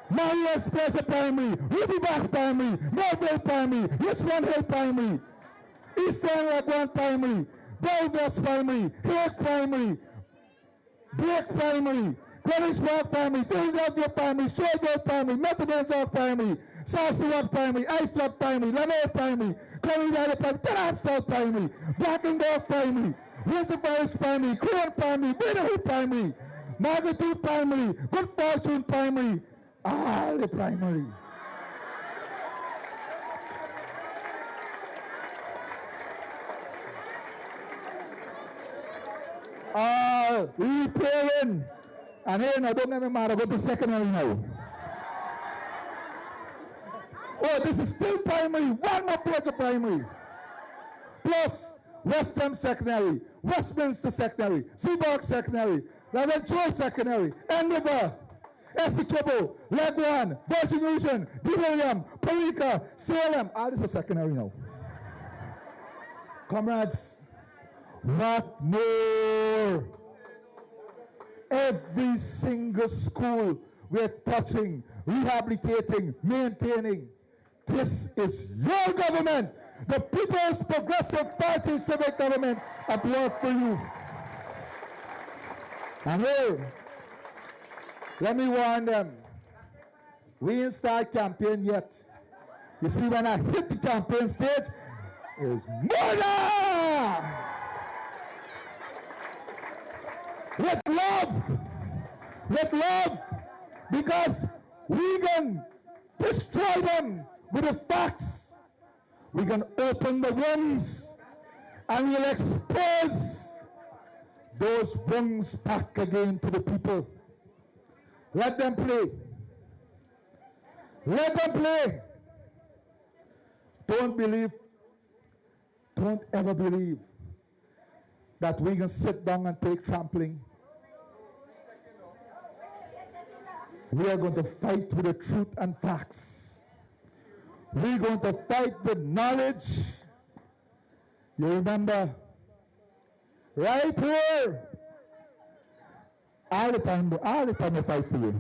Marius Pleasure Primary, Ruby Back Primary, Melville Primary, Richmond Hill Primary, Eastern Lagoon Primary, Belvest Primary, Hague Primary, Blake Primary, Greenwich Park Primary, Philadelphia Primary, Sherville Primary, Methodist Primary, South Seward Primary, iFlop Primary, Lanark Primary, Cornelia Primary, Denhamstel Primary, Blackendorf Primary, Windsor Forest Primary, Crayon Primary, Vidahoe Primary, Magnitude Primary, Good Fortune Primary, all the primary. Repairing. And here now, don't get me mad, I go to secondary now. Oh, this is still primary. One more page of primary. Plus, West Ham Secondary, Westminster Secondary, Seaborg Secondary, Laventure Secondary, Endeavour, Essequibo, Leguan, Virgin Union, D. William, Parika, Salem. All this is secondary now. Comrades, what more? Every single school we're touching, rehabilitating, maintaining. This is your government, the People's Progressive Party civic government at work for you. And here, let me warn them, we ain't start campaign yet. You see, when I hit the campaign stage, it's murder! With love, because we can destroy them with the facts. We can open the wounds and we'll expose those wounds back again to the people. Let them play. Let them play. Don't ever believe that we can sit down and take trampling. We are going to fight with the truth and facts. We're going to fight with knowledge. You remember, right here, All the time they fight for you.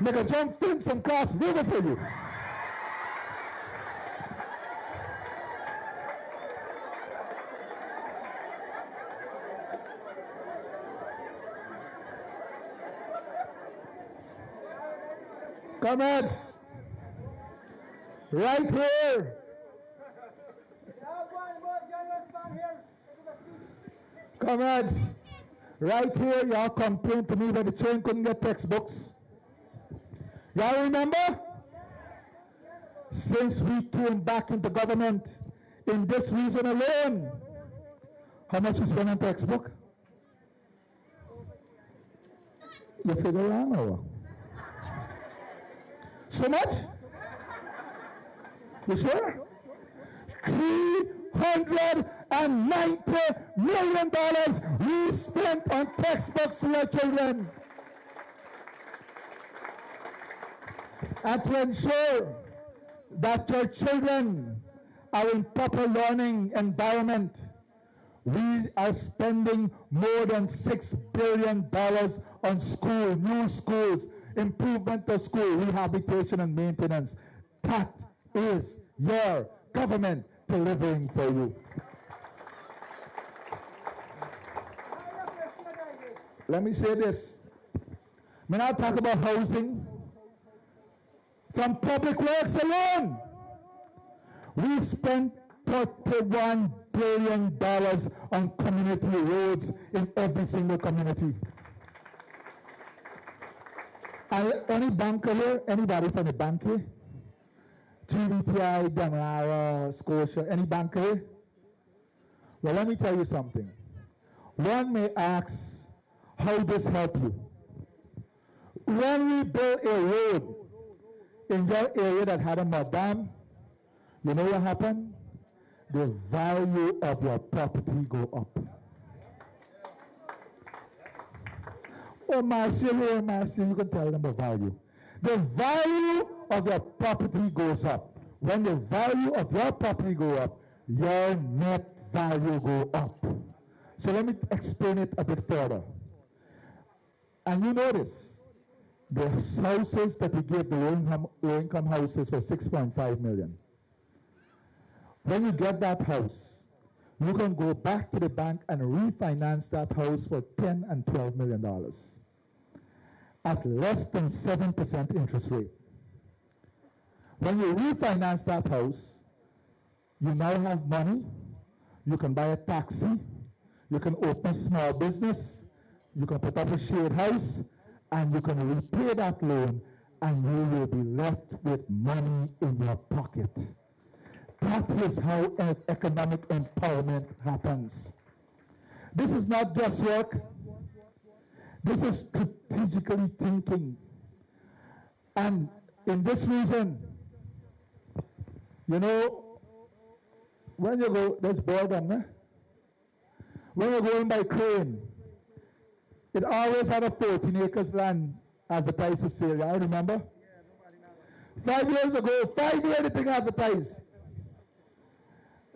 Make a jump fence and cross river for you. Comrades, right here. Comrades, right here, y'all complained to me that the children couldn't get textbooks. Y'all remember? Since we came back into government in this region alone, how much we spend on textbook? You figure wrong or what? So much? You sure? $390 million we spent on textbooks for our children. And to ensure that your children are in proper learning environment, we are spending more than $6 billion on school, new schools, improvement of school, rehabilitation and maintenance. That is your government delivering for you. Let me say this. When I talk about housing, from public works alone, we spent $31 billion on community roads in every single community. Any banker here? Anybody from the bank here? GBTI, Danara, Scotia, any banker here? Well, let me tell you something. One may ask, how this help you? When we built a road in your area that had a mud dam, you know what happened? The value of your property go up. Oh, Marcia, you can tell them the value. The value of your property goes up. When the value of your property go up, your net value go up. So let me explain it a bit further. And you notice, the houses that we gave the low-income houses for $6.5 million. When you get that house, you can go back to the bank and refinance that house for $10 and $12 million at less than 7% interest rate. When you refinance that house, you now have money, you can buy a taxi, you can open a small business, you can put up a shared house, and you can repay that loan, and you will be left with money in your pocket. That is how economic empowerment happens. This is not guesswork. This is strategically thinking. And in this region, you know, when you go, there's boredom, eh? When you're going by crane, it always had a 14 acres land advertised for sale. I remember. 5 years ago, 5 years the thing advertised.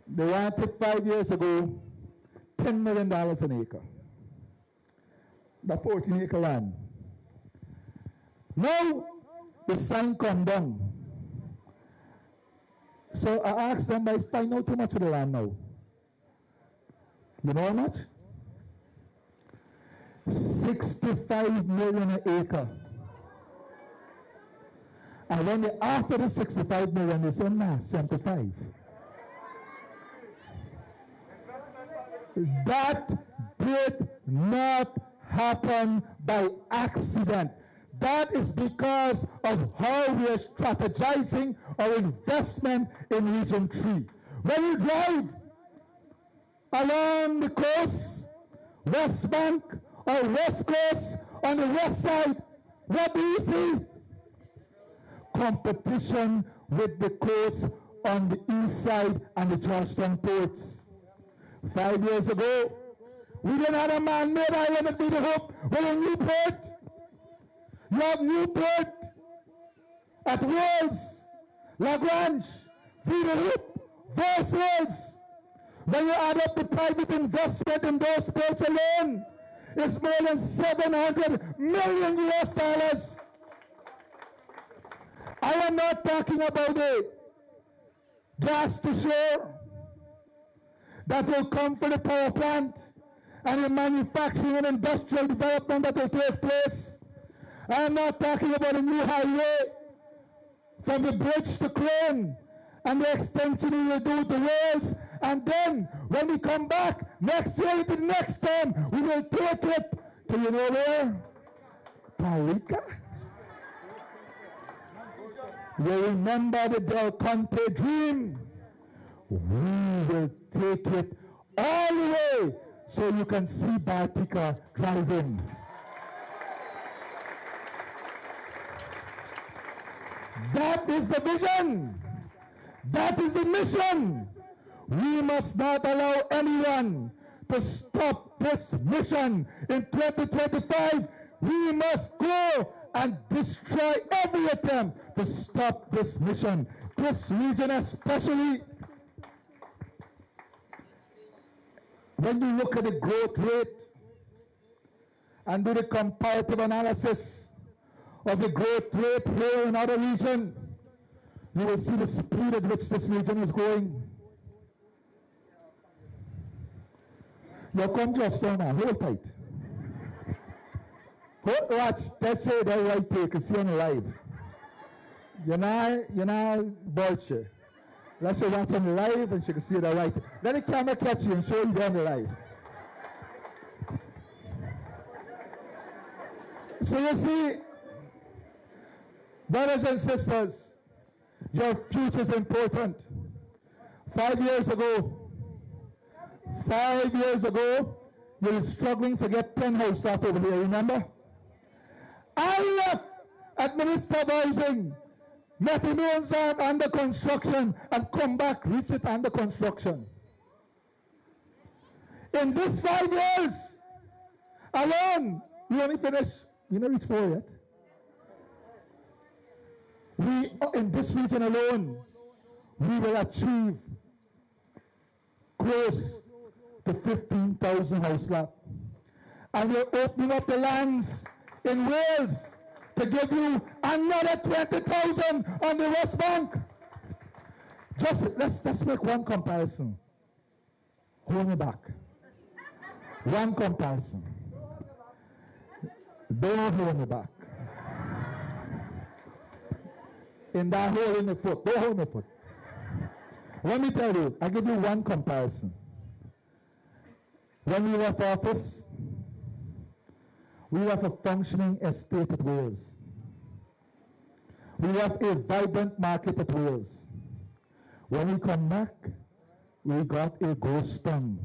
They wanted 5 years ago $10 million an acre. The 14 acre land. Now the sign come down. So I asked them, I find out too much of the land now. You know how much? 65 million an acre. And when they offer the 65 million, they say, nah, 75. That did not happen by accident. That is because of how we are strategizing our investment in Region 3. When you drive along the coast, West Bank or West Coast, on the west side, what do you see? Competition with the coast on the east side and the Georgetown ports. 5 years ago, we didn't have a man-made island at the Hope with a new port. You have Newport at Wales, Lagrange, Vita Hoop, Versailles. When you add up the private investment in those ports alone, is more than 700 million US dollars. I am not talking about the gas to shore that will come for the power plant and the manufacturing and industrial development that will take place. I am not talking about a new highway from the bridge to Crane and the extension we will do to Wales. And then when we come back next year, the next time, we will take it to, you know where? Parika? You remember the Del Conte dream? We will take it all the way so you can see Baltica driving. That is the vision. That is the mission. We must not allow anyone to stop this mission. In 2025, we must go and destroy every attempt to stop this mission. This region especially, when you look at the growth rate and do the comparative analysis of the growth rate here in other regions, you will see the speed at which this region is growing. You come just down now, hold tight. Watch, let's say that right there, you can see on the live. You're not Bolcher. Let's say watch on the live and she can see that right there. Let the camera catch you and show you on the live. So you see, brothers and sisters, your future is important. 5 years ago, you were struggling to get 10 house stock over here, remember? I left at Minister of Housing, met him under construction, and come back, reach it under construction. In this 5 years alone, we only finished, we not reached 4 yet. We, in this region alone, we will achieve close to 15,000 house lots. And we're opening up the lands in Wales to give you another 20,000 on the West Bank. Just let's make one comparison. Hold me back. One comparison. Don't hold me back. In that hole in the foot. Don't hold my foot. Let me tell you, I give you one comparison. When we left office, we left a functioning estate at Wales. We left a vibrant market at Wales. When we come back, we got a ghost town.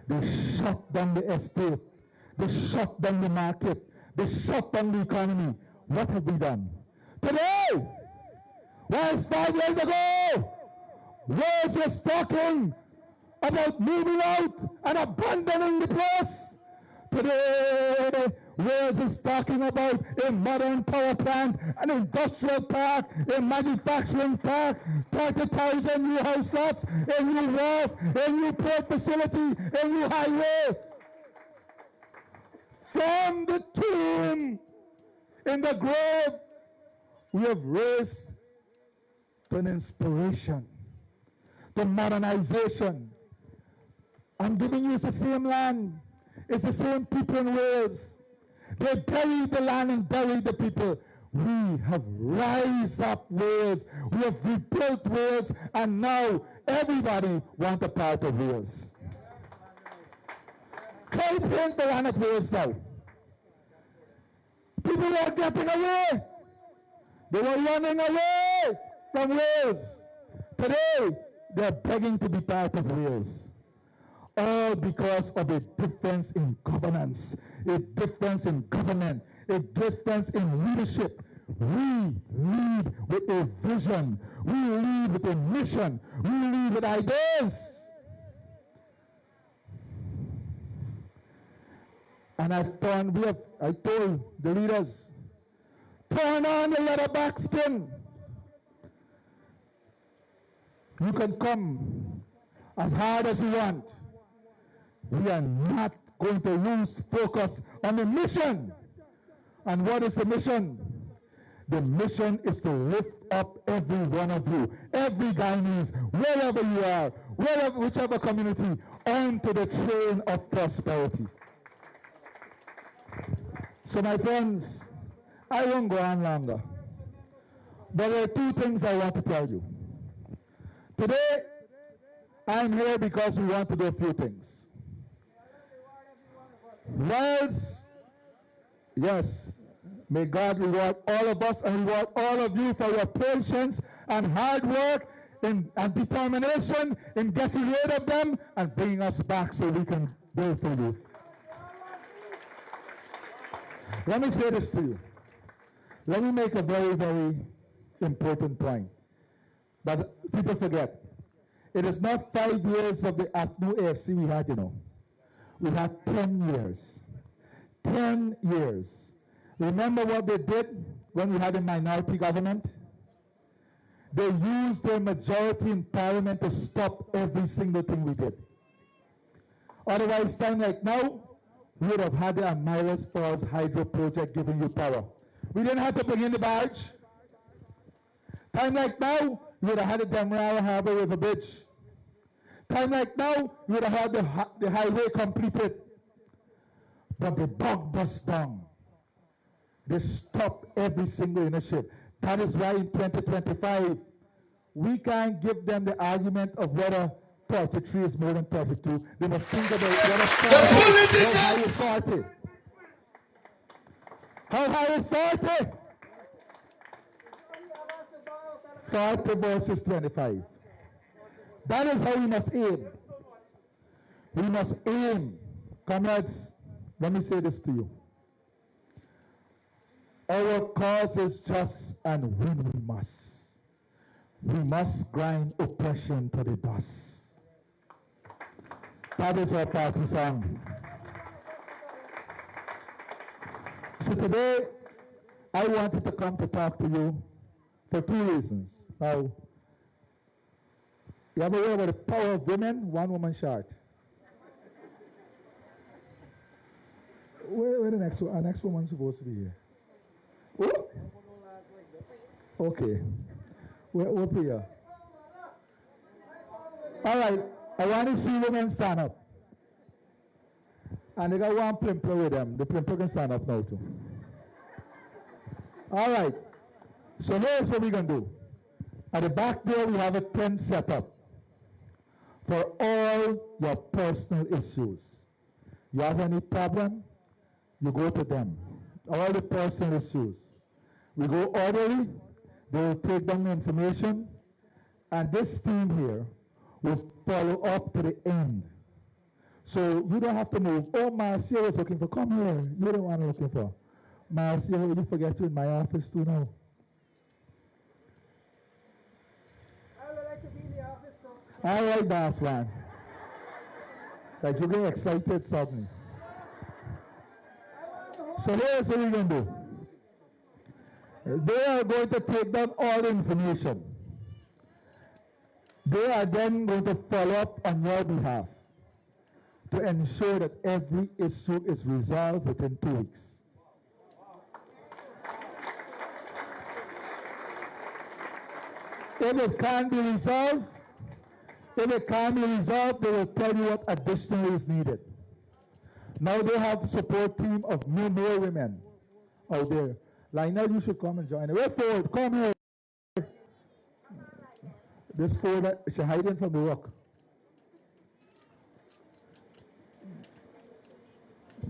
They shut down the estate. They shut down the market. They shut down the economy. What have we done? Today, whereas 5 years ago, Wales was talking about moving out and abandoning the place. Today, Wales is talking about a modern power plant, an industrial park, a manufacturing park, 30,000 new house lots, a new wharf, a new port facility, a new highway. From the tomb in the grave, we have raised to an inspiration, to modernization. I'm giving you the same land. It's the same people in Wales. They buried the land and buried the people. We have raised up Wales. We have rebuilt Wales, and now everybody wants a part of Wales. Try to paint the land of Wales now. People were getting away. They were running away from Wales. Today, they're begging to be part of Wales. All because of a difference in governance, a difference in government, a difference in leadership. We lead with a vision. We lead with a mission. We lead with ideas. And I told the leaders, turn on the leatherback skin. You can come as hard as you want. We are not going to lose focus on the mission. And what is the mission? The mission is to lift up every one of you, every Guyanese, wherever you are, whichever community, onto the train of prosperity. So my friends, I won't go on longer. But there are two things I want to tell you. Today, I'm here because we want to do a few things. Whilst, yes, may God reward all of us and reward all of you for your patience and hard work and determination in getting rid of them and bringing us back so we can build for you. Let me say this to you. Let me make a very, very important point that people forget. It is not 5 years of the APNU AFC we had, you know. We had 10 years. 10 years. Remember what they did when we had a minority government? They used their majority in parliament to stop every single thing we did. Otherwise, time like now, we would have had the Amiras Falls Hydro Project giving you power. We didn't have to bring in the barge. Time like now, we would have had the Demerara Harbor River Bridge. Time like now, we would have had the highway completed. But they bogged us down. They stopped every single initiative. That is why in 2025, we can't give them the argument of whether 33 is more than 32. They must think about whether 40 how high is 40. How high is 40? 40 versus 25. That is how we must aim. We must aim. Comrades, let me say this to you. Our cause is just and win we must. We must grind oppression to the dust. That is our party song. So today, I wanted to come to talk to you for two reasons. Now, you ever heard about the power of women? One woman short. Where the next one? Our next woman's supposed to be here. Oh? Okay. We're up here. All right. I want to see women stand up. And they got one plimpler with them. The plimpler can stand up now too. All right. So here's what we're going to do. At the back there, we have a tent set up for all your personal issues. You have any problem, you go to them. All the personal issues. We go orderly, they will take down the information, and this team here will follow up to the end. So you don't have to move. Oh, Marcia was looking for, come here. You're the one looking for. Marcia, will you forget you in my office too now? I would like to be in the office too. All right, boss man. Like you get excited suddenly. So here's what we're going to do. They are going to take down all the information. They are then going to follow up on your behalf to ensure that every issue is resolved within 2 weeks. If it can't be resolved, they will tell you what additionally is needed. Now they have a support team of more women out there. Lionel, you should come and join. Where forward? Come here. This forward, she's hiding from the rock.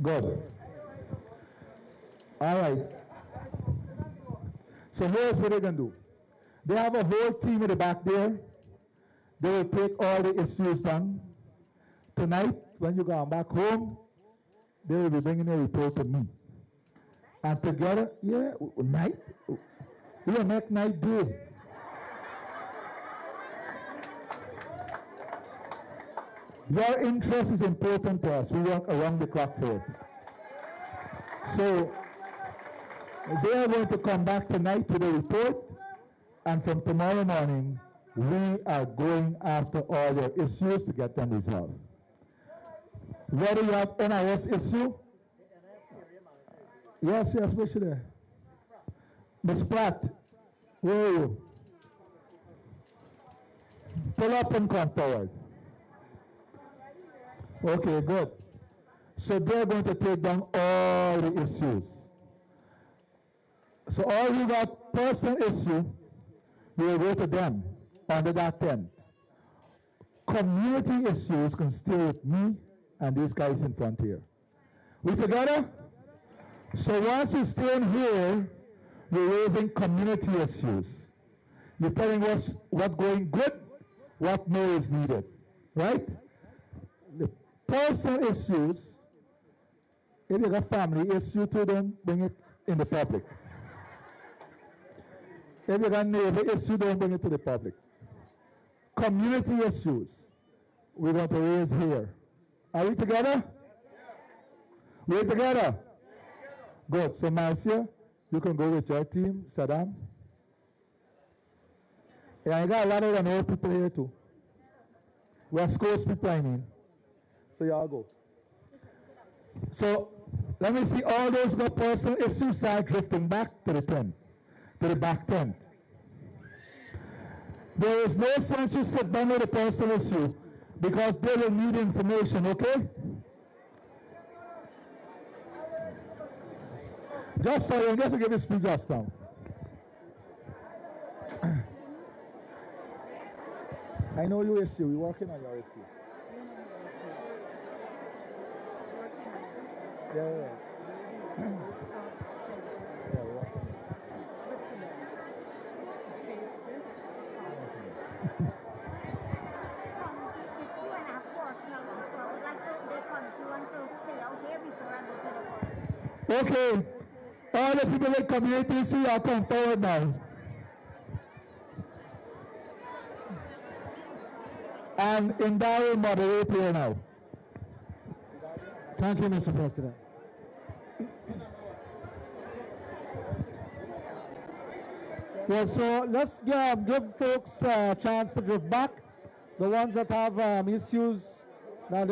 Good. All right. So here's what they're going to do. They have a whole team in the back there. They will take all the issues done. Tonight, when you go back home, they will be bringing a report to me. And together, night, we will make night day. Your interest is important to us. We work around the clock for it. So, they are going to come back tonight with a report, and from tomorrow morning, we are going after all your issues to get them resolved. whether you have NIS issue. Yes, which there? Miss Pratt, where are you? Pull up and come forward. Okay, good. So they're going to take down all the issues. So all who got personal issue, we will go to them under that tent. Community issues can stay with me and these guys in front here. We together? So once you stay in here, you're raising community issues. You're telling us what's going good, what more is needed, right? The personal issues, if you got family issue to them, bring it in the public. If you got neighbor issue, don't bring it to the public. Community issues, we're going to raise here. Are we together? We're together? Good. So Marcia, you can go with your team. Saddam? Yeah, I got a lot of old people here too. West Coast people, I mean. So y'all go. So let me see all those who got personal issues start drifting back to the tent, to the back tent. There is no sense you sit down with a personal issue because they will need information, okay? Just so you get to give a speech just now. I know your issue. We're working on your issue. Yeah. Yeah, we're working. Okay. All the people in community see y'all come forward now. And Indari moderate here now. Thank you, Mr. President. Yeah, so let's give folks a chance to drift back. The ones that have issues. Now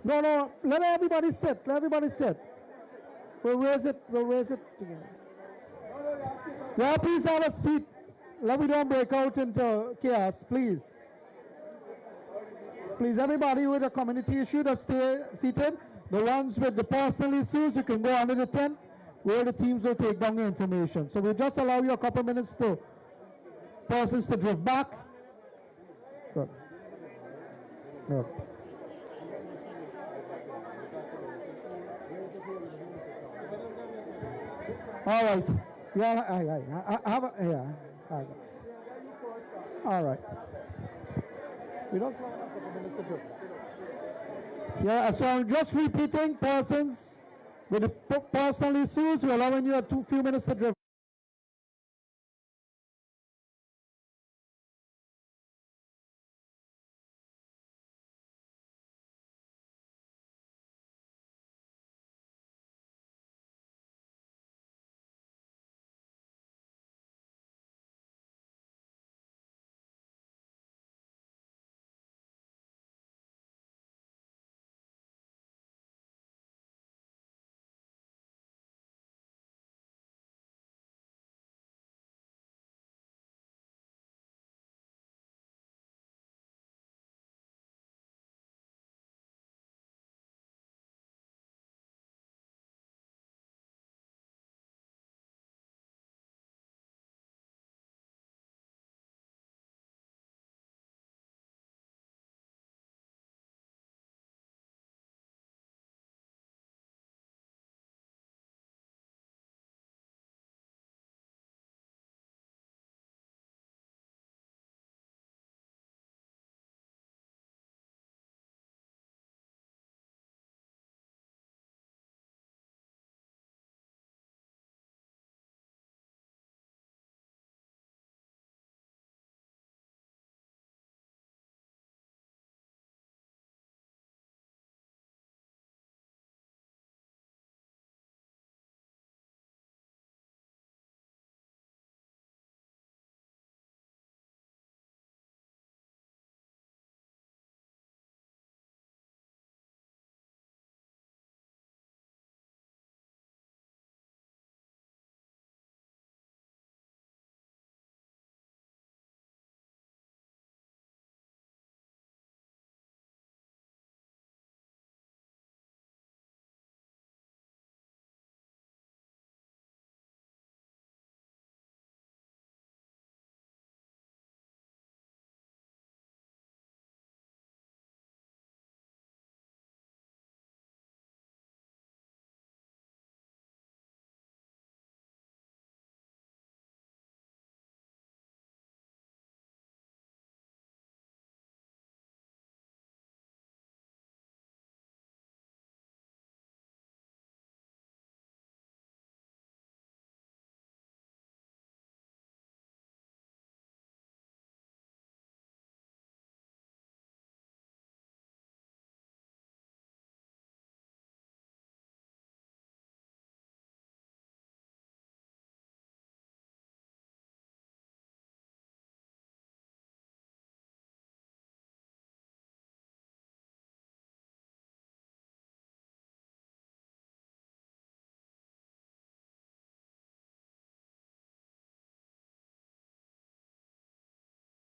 no, let everybody sit. Let everybody sit. We'll raise it together. Yeah, please have a seat. Let me don't break out into chaos, please. Please, everybody with a community issue to stay seated. The ones with the personal issues, you can go under the tent where the teams will take down the information. So we'll just allow you a couple minutes to persons to drift back. Good. Good. All right. Yeah, I have a, yeah. All right. We don't slow enough for the minutes to drift. Yeah, so I'm just repeating persons with the personal issues. We're allowing you a few minutes to drift.